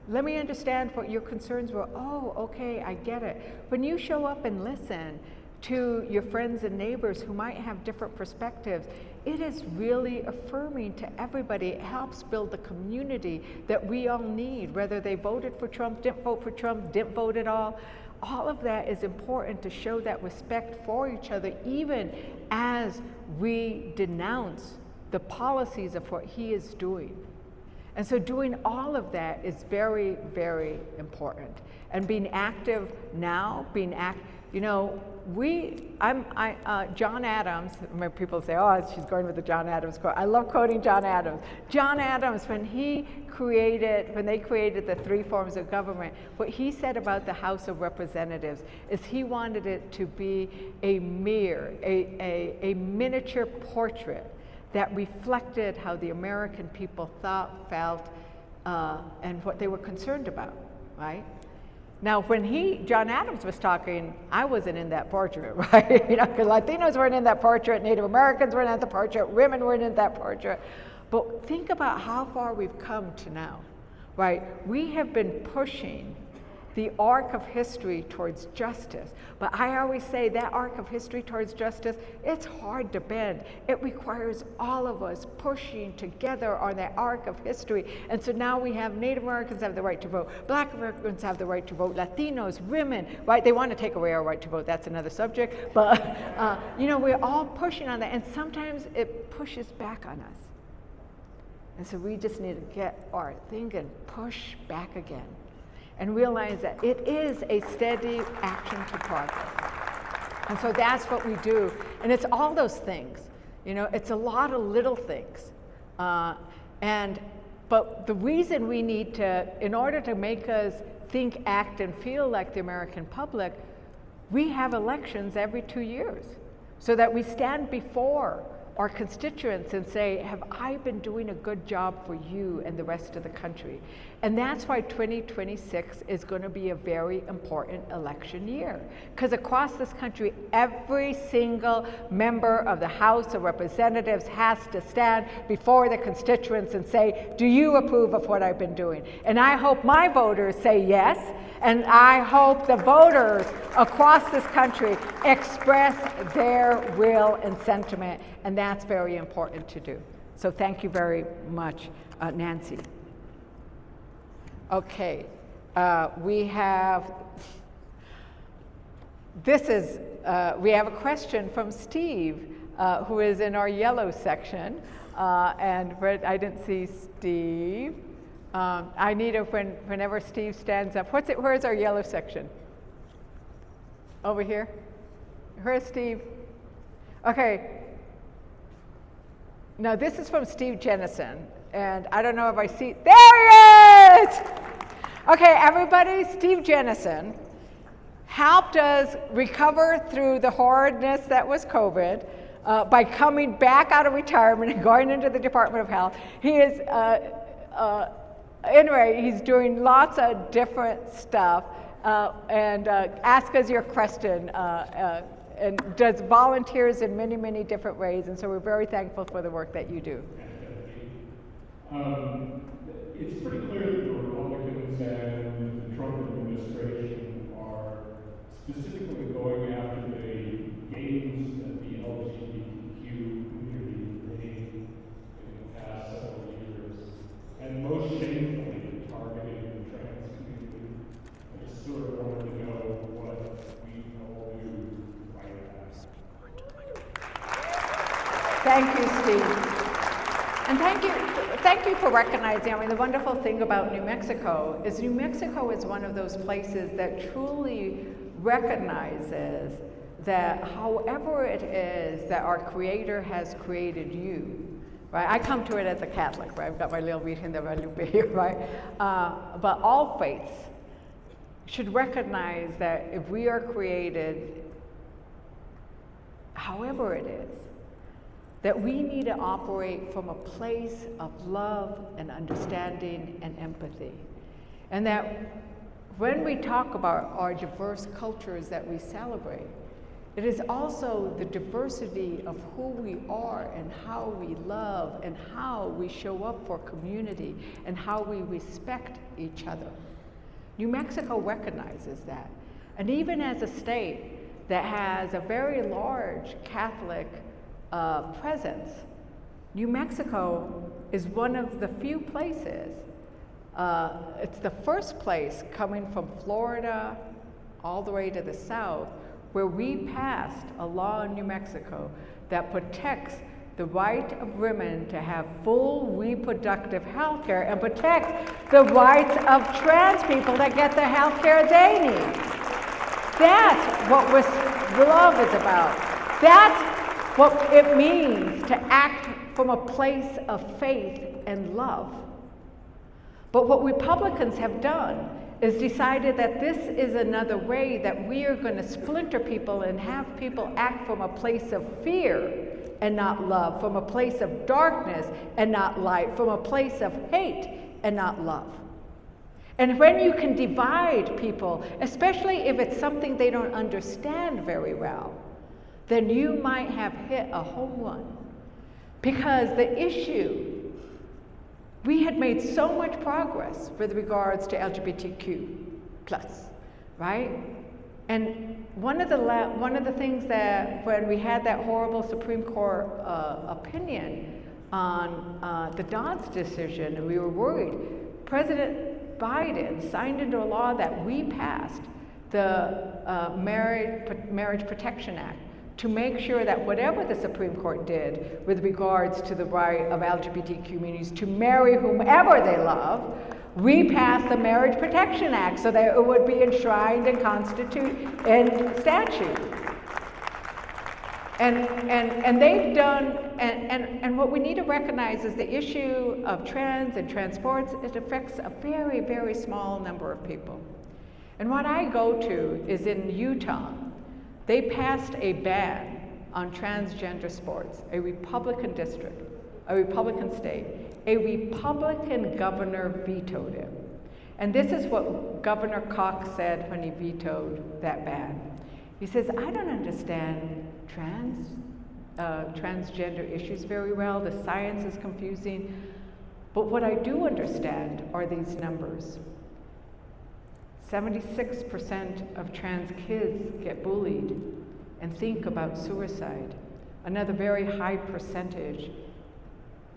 Let me understand what your concerns were. Oh, okay, I get it. When you show up and listen to your friends and neighbors who might have different perspectives, it is really affirming to everybody. It helps build the community that we all need, whether they voted for Trump, didn't vote for Trump, didn't vote at all. All of that is important to show that respect for each other, even as we denounce the policies of what he is doing. And so doing all of that is very, very important. And being active now, John Adams, when people say, oh, she's going with the John Adams quote. I love quoting John Adams. John Adams, when they created the 3 forms of government, what he said about the House of Representatives is he wanted it to be a miniature portrait that reflected how the American people thought, felt, and what they were concerned about, right? Now, when John Adams was talking, I wasn't in that portrait, right? Because Latinos weren't in that portrait, Native Americans weren't in that portrait, women weren't in that portrait. But think about how far we've come to now, right? We have been pushing the arc of history towards justice. But I always say that arc of history towards justice, it's hard to bend. It requires all of us pushing together on that arc of history. And so now we have Native Americans have the right to vote, Black Americans have the right to vote, Latinos, women, right? They want to take away our right to vote. That's another subject. But, we're all pushing on that. And sometimes it pushes back on us. And so we just need to get our thing and push back again. And realize that it is a steady action to progress. And so that's what we do. And it's all those things. It's a lot of little things. But the reason we need to, in order to make us think, act, and feel like the American public, we have elections every 2 years so that we stand before our constituents and say, have I been doing a good job for you and the rest of the country? And that's why 2026 is going to be a very important election year. Because across this country, every single member of the House of Representatives has to stand before the constituents and say, do you approve of what I've been doing? And I hope my voters say yes, and I hope the voters across this country express their will and sentiment, and that's very important to do. So thank you very much, Nancy. Okay, we have a question from Steve, who is in our yellow section, and I didn't see Steve. I need it whenever Steve stands up. Where's our yellow section? Over here? Where's Steve? Okay. Now this is from Steve Jennison, and I don't know if I see, there he is! Okay, everybody, Steve Jennison helped us recover through the horridness that was COVID by coming back out of retirement and going into the Department of Health. He is, anyway, he's doing lots of different stuff, and ask us your question, and does volunteers in many, many different ways, and so we're very thankful for the work that you do. It's pretty clear that the Republicans and the Trump administration are specifically going after the gains that the LGBTQ community made in the past several years, and most shamefully targeting the trans community. I just sort of wanted to know what we can all do to fight that. Thank you, Steve. And thank you for recognizing, I mean, the wonderful thing about New Mexico is one of those places that truly recognizes that however it is that our Creator has created you, right? I come to it as a Catholic, right? I've got my little Virgen de Guadalupe here, right? But all faiths should recognize that if we are created however it is, that we need to operate from a place of love and understanding and empathy. And that when we talk about our diverse cultures that we celebrate, it is also the diversity of who we are and how we love and how we show up for community and how we respect each other. New Mexico recognizes that. And even as a state that has a very large Catholic presence, New Mexico is one of the few places, it's the first place coming from Florida all the way to the south, where we passed a law in New Mexico that protects the right of women to have full reproductive health care and protects the rights of trans people that get the health care they need. That's what love is about. That's what it means to act from a place of faith and love. But what Republicans have done is decided that this is another way that we are going to splinter people and have people act from a place of fear and not love, from a place of darkness and not light, from a place of hate and not love. And when you can divide people, especially if it's something they don't understand very well, then you might have hit a home run. Because the issue, we had made so much progress with regards to LGBTQ+, right? And one of the things that when we had that horrible Supreme Court opinion on the Dobbs decision, and we were worried, President Biden signed into a law that we passed, the Marriage Protection Act, to make sure that whatever the Supreme Court did with regards to the right of LGBT communities to marry whomever they love, we passed the Marriage Protection Act so that it would be enshrined in statute. And they've done, and what we need to recognize is the issue of trans and transports, it affects a very, very small number of people. And what I go to is in Utah. They passed a ban on transgender sports, a Republican district, a Republican state, a Republican governor vetoed it. And this is what Governor Cox said when he vetoed that ban. He says, I don't understand transgender issues very well. The science is confusing. But what I do understand are these numbers. 76% of trans kids get bullied and think about suicide. Another very high percentage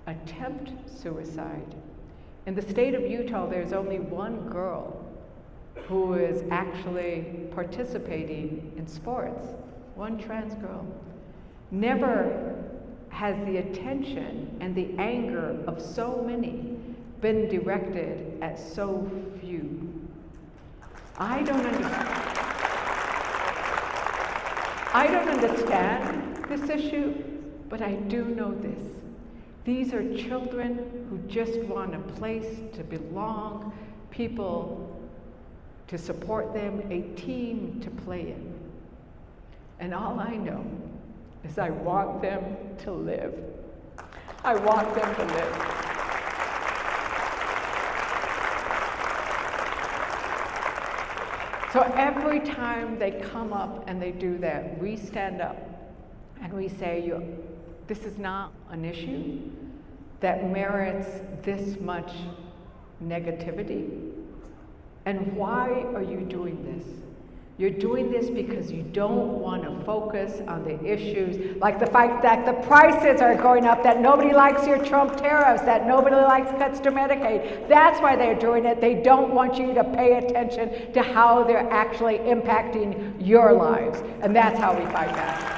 attempt suicide. In the state of Utah, there's only one girl who is actually participating in sports, one trans girl. Never has the attention and the anger of so many been directed at so few. I don't understand this issue, but I do know this. These are children who just want a place to belong, people to support them, a team to play in. And all I know is I want them to live. I want them to live. So every time they come up and they do that, we stand up and we say, this is not an issue that merits this much negativity. And why are you doing this? You're doing this because you don't want to focus on the issues, like the fact that the prices are going up, that nobody likes your Trump tariffs, that nobody likes cuts to Medicaid. That's why they're doing it. They don't want you to pay attention to how they're actually impacting your lives. And that's how we fight back.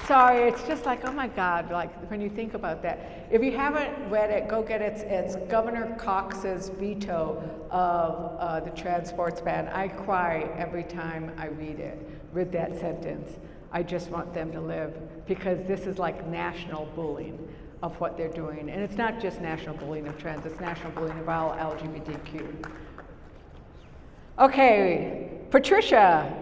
Sorry, it's just like, oh my God, like when you think about that. If you haven't read it, go get it. It's Governor Cox's veto of the trans sports ban. I cry every time I read that sentence. I just want them to live, because this is like national bullying of what they're doing. And it's not just national bullying of trans, it's national bullying of all LGBTQ. Okay, Patricia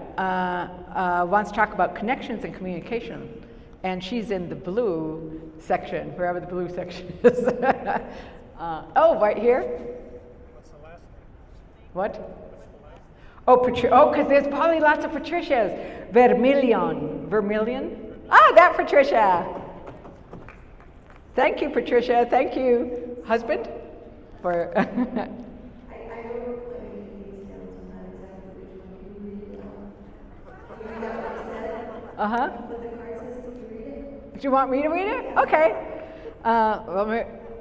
wants to talk about connections and communication. And she's in the blue section, wherever the blue section is. Oh, right here? What's the last name? What? Oh, because there's probably lots of Patricias. Vermilion? Ah, that Patricia. Thank you, Patricia. Thank you, husband, for. I wrote quite a few things down, so I'm not exactly which one. Can you read it out? Can you read out what I said? Uh-huh. What the card says, can you read it? Do you want me to read it? Okay.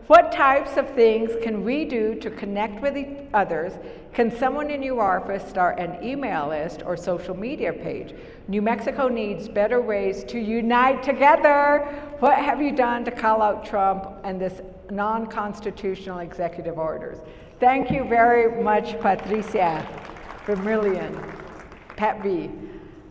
What types of things can we do to connect with others? Can someone in your office start an email list or social media page? New Mexico needs better ways to unite together. What have you done to call out Trump and this non-constitutional executive orders? Thank you very much, Patricia Vermillion, Pat V.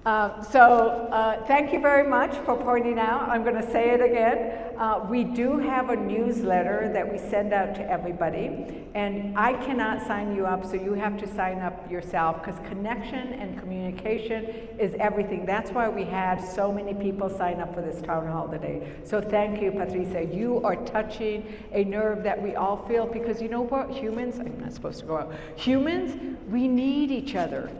Thank you very much for pointing out. I'm going to say it again. We do have a newsletter that we send out to everybody, and I cannot sign you up, so you have to sign up yourself, because connection and communication is everything. That's why we had so many people sign up for this town hall today. So thank you, Patricia. You are touching a nerve that we all feel, because you know what, humans, I'm not supposed to go out. Humans, we need each other,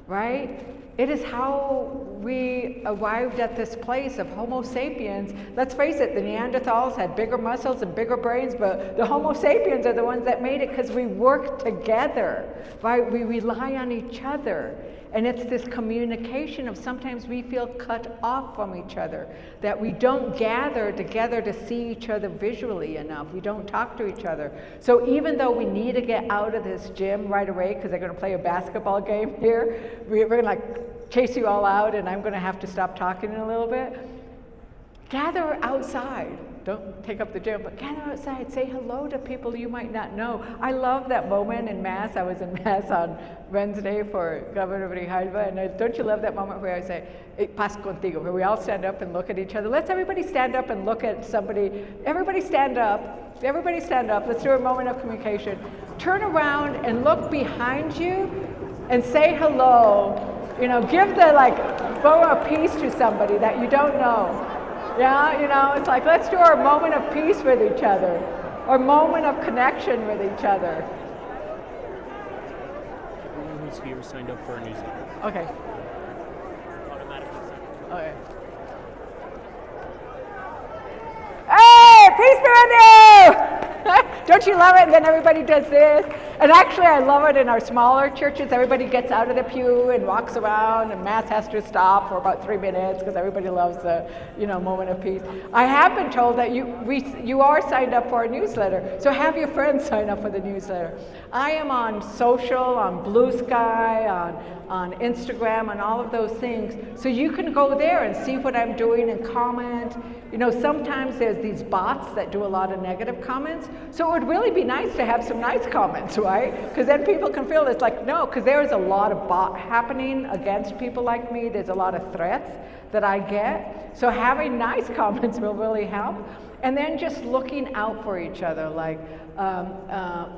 right? It is how we arrived at this place of Homo sapiens. Let's face it, the Neanderthals had bigger muscles and bigger brains, but the Homo sapiens are the ones that made it because we work together, right? We rely on each other. And it's this communication of sometimes we feel cut off from each other, that we don't gather together to see each other visually enough. We don't talk to each other. So even though we need to get out of this gym right away because they're going to play a basketball game here, we're going to like chase you all out, and I'm going to have to stop talking in a little bit. Gather outside. Don't take up the gym, but gather outside. Say hello to people you might not know. I love that moment in Mass. I was in Mass on Wednesday for Governor Grijalva, and don't you love that moment where I say, "Paz contigo," where we all stand up and look at each other. Let's everybody stand up and look at somebody. Everybody stand up. Everybody stand up. Let's do a moment of communication. Turn around and look behind you. and say hello. You know, give the like bow of peace to somebody that you don't know. Yeah, you know, it's like, let's do our moment of peace with each other, or moment of connection with each other. Everyone who's here signed up for a newsletter. Okay. Automatically sent. Okay. Hey, peace be with you! Don't you love it? And then everybody does this. And actually, I love it in our smaller churches. Everybody gets out of the pew and walks around, and Mass has to stop for about 3 minutes because everybody loves the, you know, moment of peace. I have been told that you are signed up for a newsletter, so have your friends sign up for the newsletter. I am on social, on Blue Sky, on Instagram, and all of those things. So you can go there and see what I'm doing and comment. You know, sometimes there's these bots that do a lot of negative comments. So it would really be nice to have some nice comments, right? Because then people can feel it's like, no, because there is a lot of bot happening against people like me. There's a lot of threats that I get. So having nice comments will really help. And then just looking out for each other, like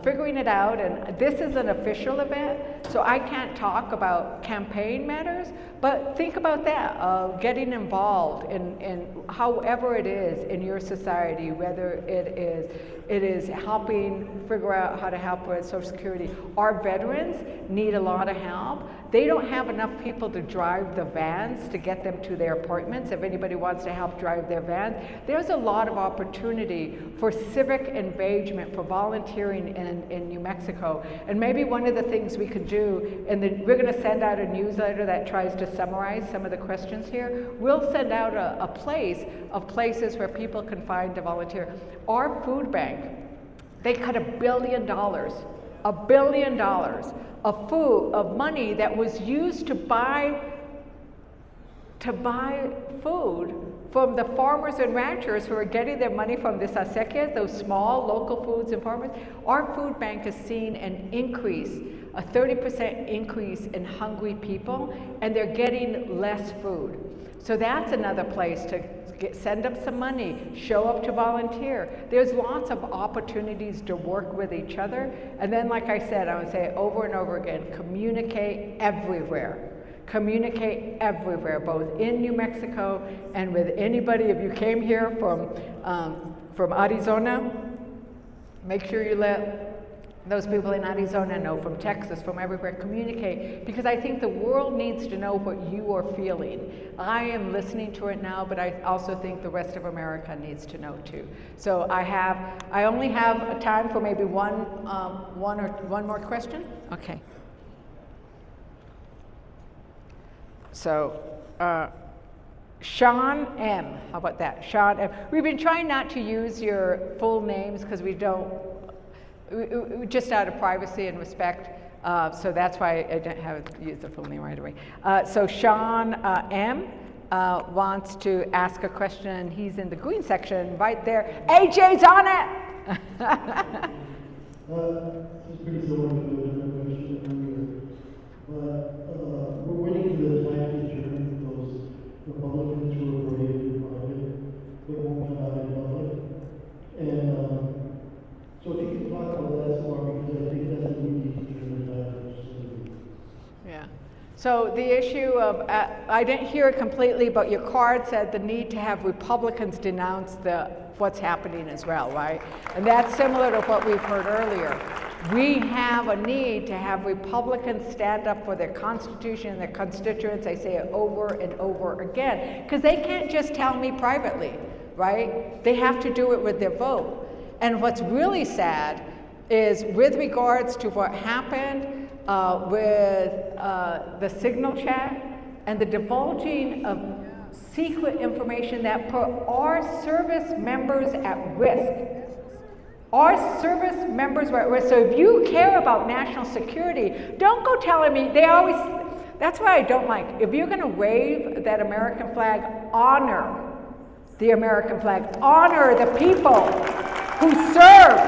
figuring it out. And this is an official event, so I can't talk about campaign matters, but think about that, getting involved in however it is in your society, whether it is helping figure out how to help with Social Security. Our veterans need a lot of help. They don't have enough people to drive the vans to get them to their appointments. If anybody wants to help drive their vans, there's a lot of opportunity for civic engagement, for volunteering in New Mexico. And maybe one of the things we could do, and we're going to send out a newsletter that tries to summarize some of the questions here. We'll send out a place of places where people can find to volunteer. Our food bank, they cut $1 billion of food, of money that was used to buy food from the farmers and ranchers who are getting their money from the acequias, those small local foods and farmers. Our food bank has seen an increase, a 30% increase in hungry people, and they're getting less food. So that's another place to send up some money, show up to volunteer. There's lots of opportunities to work with each other. And then, like I said, I would say over and over again, communicate everywhere. Communicate everywhere, both in New Mexico and with anybody. If you came here from Arizona, make sure you let those people in Arizona know, from Texas, from everywhere. Communicate, because I think the world needs to know what you are feeling. I am listening to it now, but I also think the rest of America needs to know too. So I only have time for maybe one more question. Okay. So, Sean M. How about that? Sean M. We've been trying not to use your full names because we just out of privacy and respect. So that's why I didn't have to use the full name right away. So Sean M. Wants to ask a question, and he's in the green section right there. AJ's on it! It's pretty similar to the question earlier, but we're waiting for the time to determine those Republicans who are brave in private, they won't come out in public. And so if you can talk about that more, because I think that's what we need to determine that. Yeah. So the issue of, I didn't hear it completely, but your card said the need to have Republicans denounce what's happening as well, right? And that's similar to what we've heard earlier. We have a need to have Republicans stand up for their Constitution and their constituents. I say it over and over again, because they can't just tell me privately, right? They have to do it with their vote. And what's really sad is, with regards to what happened with the Signal chat and the divulging of secret information that put our service members at risk. Our service members were at risk. So if you care about national security, don't go telling me, that's why I don't like, if you're going to wave that American flag, honor the American flag, honor the people who serve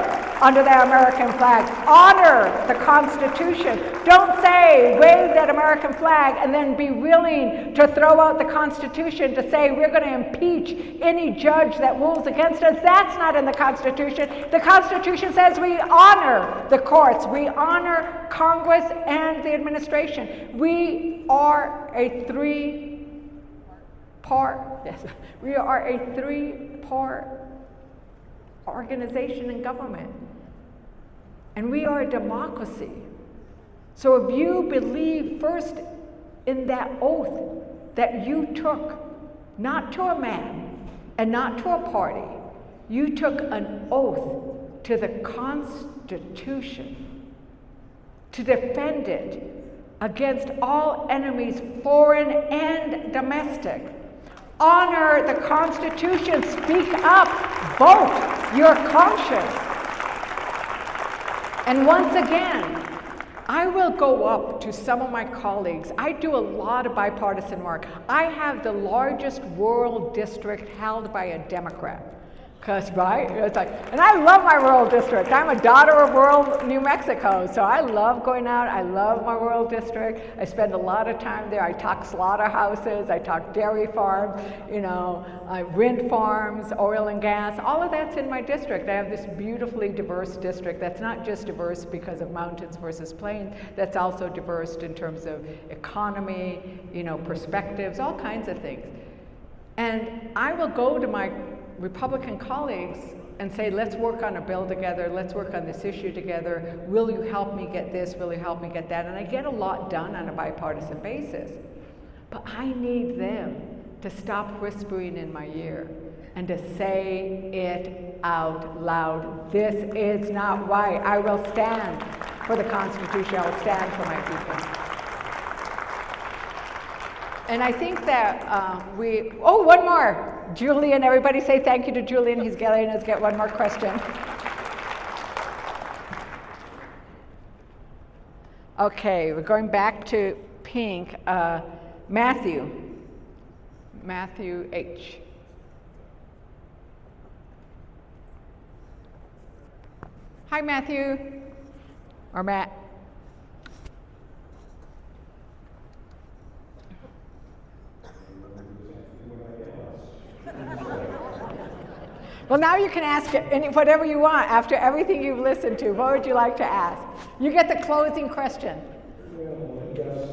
under the American flag. Honor the Constitution. Don't say, wave that American flag, and then be willing to throw out the Constitution to say we're going to impeach any judge that rules against us. That's not in the Constitution. The Constitution says we honor the courts. We honor Congress and the administration. We are a three-part organization in government. And we are a democracy. So if you believe first in that oath that you took, not to a man and not to a party, you took an oath to the Constitution to defend it against all enemies, foreign and domestic. Honor the Constitution, speak up, vote your conscience. And once again, I will go up to some of my colleagues. I do a lot of bipartisan work. I have the largest rural district held by a Democrat. Because, right? It's like, and I love my rural district. I'm a daughter of rural New Mexico, so I love going out. I love my rural district. I spend a lot of time there. I talk slaughterhouses. I talk dairy farms, wind farms, oil and gas. All of that's in my district. I have this beautifully diverse district that's not just diverse because of mountains versus plains. That's also diverse in terms of economy, perspectives, all kinds of things. And I will go to my Republican colleagues and say, let's work on a bill together, let's work on this issue together, will you help me get this, will you help me get that? And I get a lot done on a bipartisan basis. But I need them to stop whispering in my ear and to say it out loud. This is not right. I will stand for the Constitution, I will stand for my people. And I think that one more. Julian, everybody say thank you to Julian. He's letting us get one more question. Okay, we're going back to pink. Matthew H. Hi, Matthew. Or Matt. Well, now you can ask whatever you want after everything you've listened to. What would you like to ask? You get the closing question. Well, I guess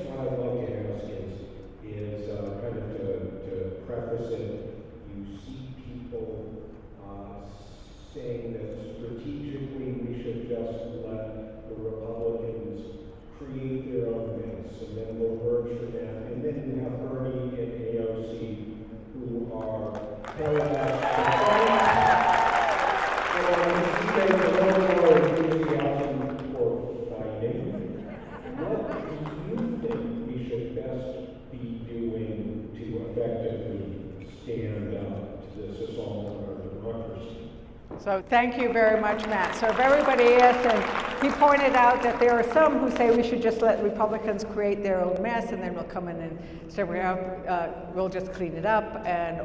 what I'd like to ask is kind of to preface it. You see people saying that strategically we should just let the Republicans create their own mess, and then we'll merge from that. And then you have Bernie and AOC who are telling us for fighting. What do you think we should best be doing to effectively stand up to this assault on our democracy? So thank you very much, Matt. So if everybody is, and he pointed out that there are some who say we should just let Republicans create their own mess, and then we'll come in and say we'll just clean it up, and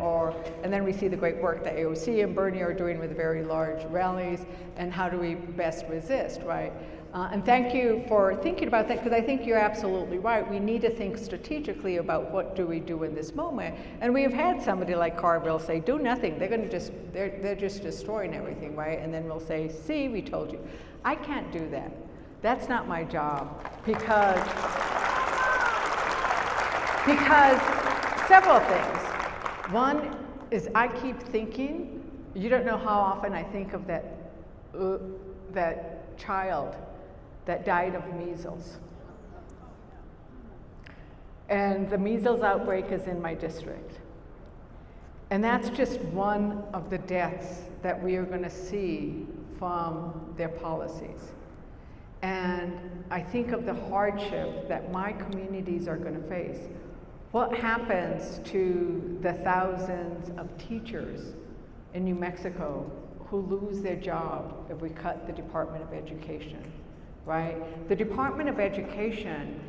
then we see the great work that AOC and Bernie are doing with very large rallies, and how do we best resist, right? And thank you for thinking about that, because I think you're absolutely right. We need to think strategically about what do we do in this moment. And we have had somebody like Carville say, do nothing. They're just destroying everything, right? And then we'll say, see, we told you. I can't do that. That's not my job, because several things. One is I keep thinking, you don't know how often I think of that child that died of measles. And the measles outbreak is in my district. And that's just one of the deaths that we are going to see from their policies. And I think of the hardship that my communities are going to face. What happens to the thousands of teachers in New Mexico who lose their job if we cut the Department of Education, right? The Department of Education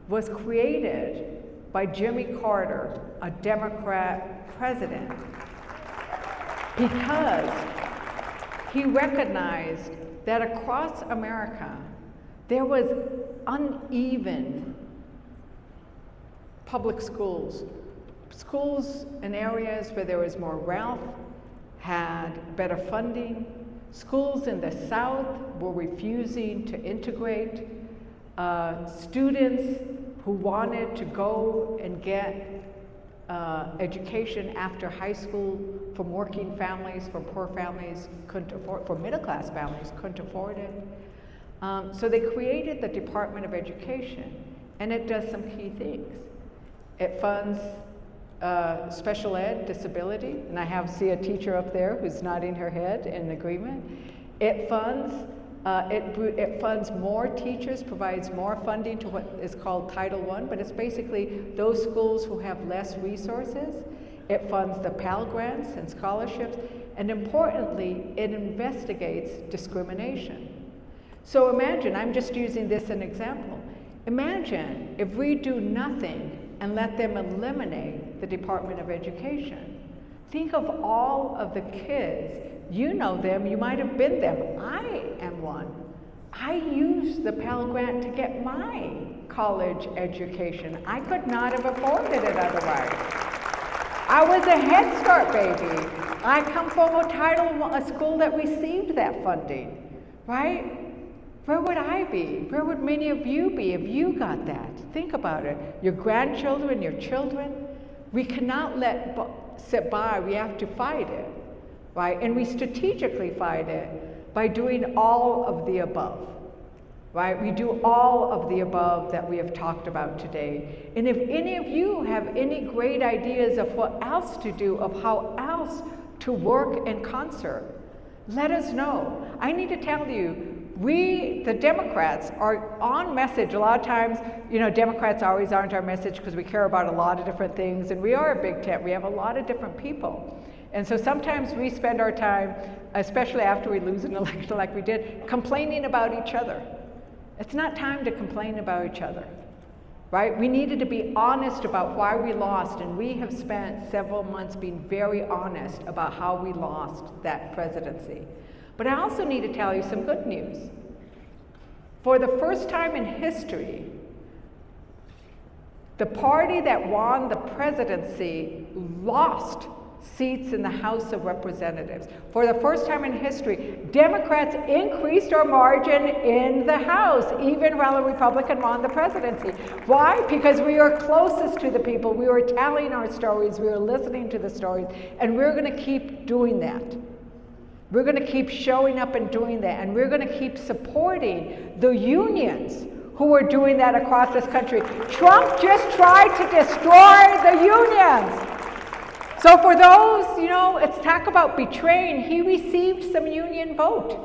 was created by Jimmy Carter, a Democrat president, because he recognized that across America, there was uneven public schools. Schools in areas where there was more wealth had better funding. Schools in the South were refusing to integrate. Students who wanted to go and get education after high school from working families, from poor families, couldn't afford, from middle class families, couldn't afford it. So they created the Department of Education, and it does some key things. It funds special ed, disability, and I see a teacher up there who's nodding her head in agreement. It funds more teachers, provides more funding to what is called Title I, but it's basically those schools who have less resources. It funds the Pell Grants and scholarships, and importantly, it investigates discrimination. So imagine, I'm just using this as an example, imagine if we do nothing and let them eliminate the Department of Education. Think of all of the kids. You know them, you might have been them. I am one. I used the Pell Grant to get my college education. I could not have afforded it otherwise. I was a Head Start baby. I come from a school that received that funding, right? Where would I be? Where would many of you be if you got that? Think about it. Your grandchildren, your children. We cannot let sit by. We have to fight it, right? And we strategically fight it by doing all of the above, right? We do all of the above that we have talked about today. And if any of you have any great ideas of what else to do, of how else to work in concert, let us know. I need to tell you, we, the Democrats, are on message. A lot of times, you know, Democrats always aren't our message because we care about a lot of different things, and we are a big tent. We have a lot of different people. And so sometimes we spend our time, especially after we lose an election like we did, complaining about each other. It's not time to complain about each other, right? We needed to be honest about why we lost, and we have spent several months being very honest about how we lost that presidency. But I also need to tell you some good news. For the first time in history, the party that won the presidency lost seats in the House of Representatives. For the first time in history, Democrats increased our margin in the House, even while a Republican won the presidency. Why? Because we are closest to the people. We were telling our stories. We were listening to the stories. And we're going to keep doing that. We're going to keep showing up and doing that, and we're going to keep supporting the unions who are doing that across this country. Trump just tried to destroy the unions. So for those, you know, it's talk about betraying, he received some union vote.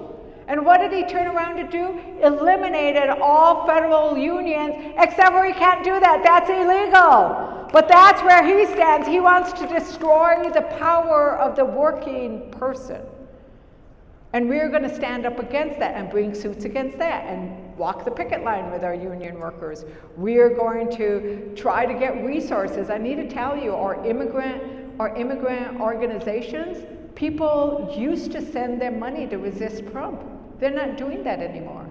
And what did he turn around to do? Eliminated all federal unions, except where he can't do that. That's illegal. But that's where he stands. He wants to destroy the power of the working person. And we're going to stand up against that and bring suits against that and walk the picket line with our union workers. We are going to try to get resources. I need to tell you, our immigrant organizations, people used to send their money to resist Trump. They're not doing that anymore.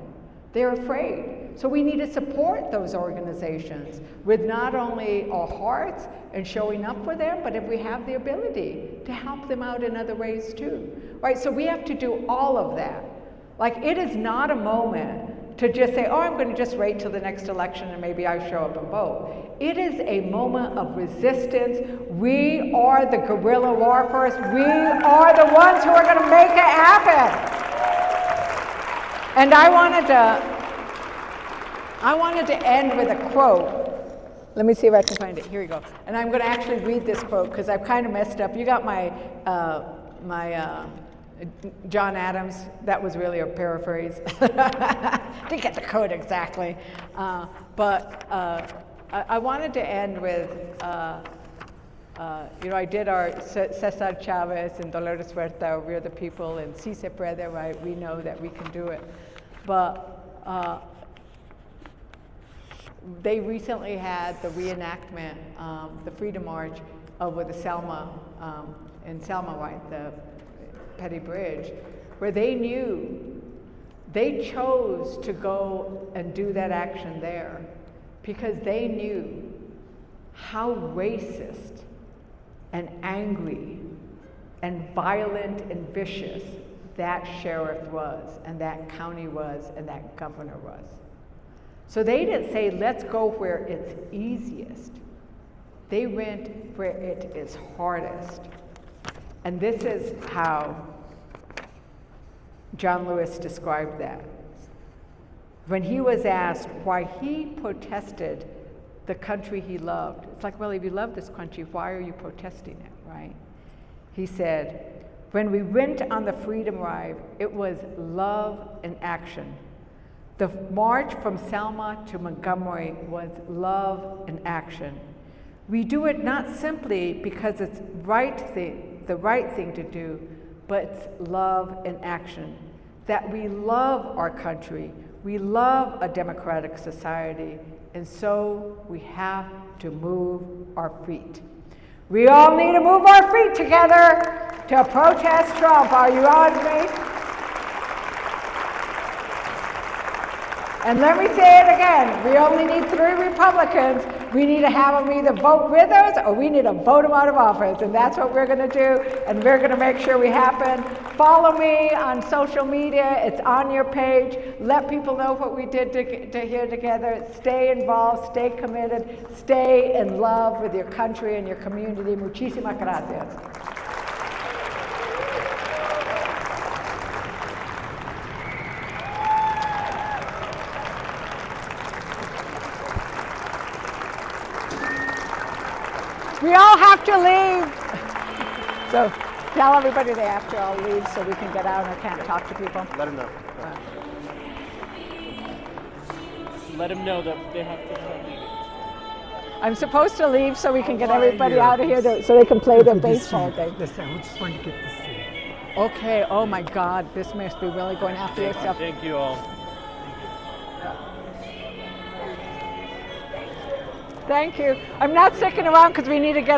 They're afraid. So we need to support those organizations with not only our hearts and showing up for them, but if we have the ability to help them out in other ways too. Right? So we have to do all of that. Like, it is not a moment to just say, oh, I'm going to just wait till the next election and maybe I show up and vote. It is a moment of resistance. We are the guerrilla warfare. We are the ones who are going to make it happen. And I wanted to end with a quote. Let me see if I can find it. Here we go. And I'm going to actually read this quote because I've kind of messed up. You got my John Adams. That was really a paraphrase. Didn't get the quote exactly. But I wanted to end with, you know, I did our Cesar Chavez and Dolores Huerta, we're the people, and Si Se Puede, right? We know that we can do it. But they recently had the reenactment, the Freedom March over the Selma, in Selma, right, the Petty Bridge. where they knew they chose to go and do that action there because they knew how racist and angry and violent and vicious that sheriff was, and that county was, and that governor was. So they didn't say, let's go where it's easiest. They went where it is hardest. And this is how John Lewis described that. When he was asked why he protested the country he loved, it's like, well, if you love this country, why are you protesting it, right? He said, when we went on the Freedom Ride, it was love in action. The march from Selma to Montgomery was love in action. We do it not simply because it's the right thing to do, but it's love in action. That we love our country, we love a democratic society, and so we have to move our feet. We all need to move our feet together to protest Trump. Are you on me? And let me say it again, we only need 3 Republicans. We need to have them either vote with us or we need to vote them out of office. And that's what we're going to do, and we're going to make sure we happen. Follow me on social media. It's on your page. Let people know what we did to here together. Stay involved, stay committed, stay in love with your country and your community. Muchísimas gracias. We all have to leave. So tell everybody they have to all leave so we can get out and I can't talk to people. Let them know. Let them know that they have to leave. I'm supposed to leave so we can get everybody out of here so they can play their baseball game. Listen, we just want to get this thing. Okay, oh my God, this must be really going after yourself. Thank you all. Thank you. I'm not sticking around because we need to get out.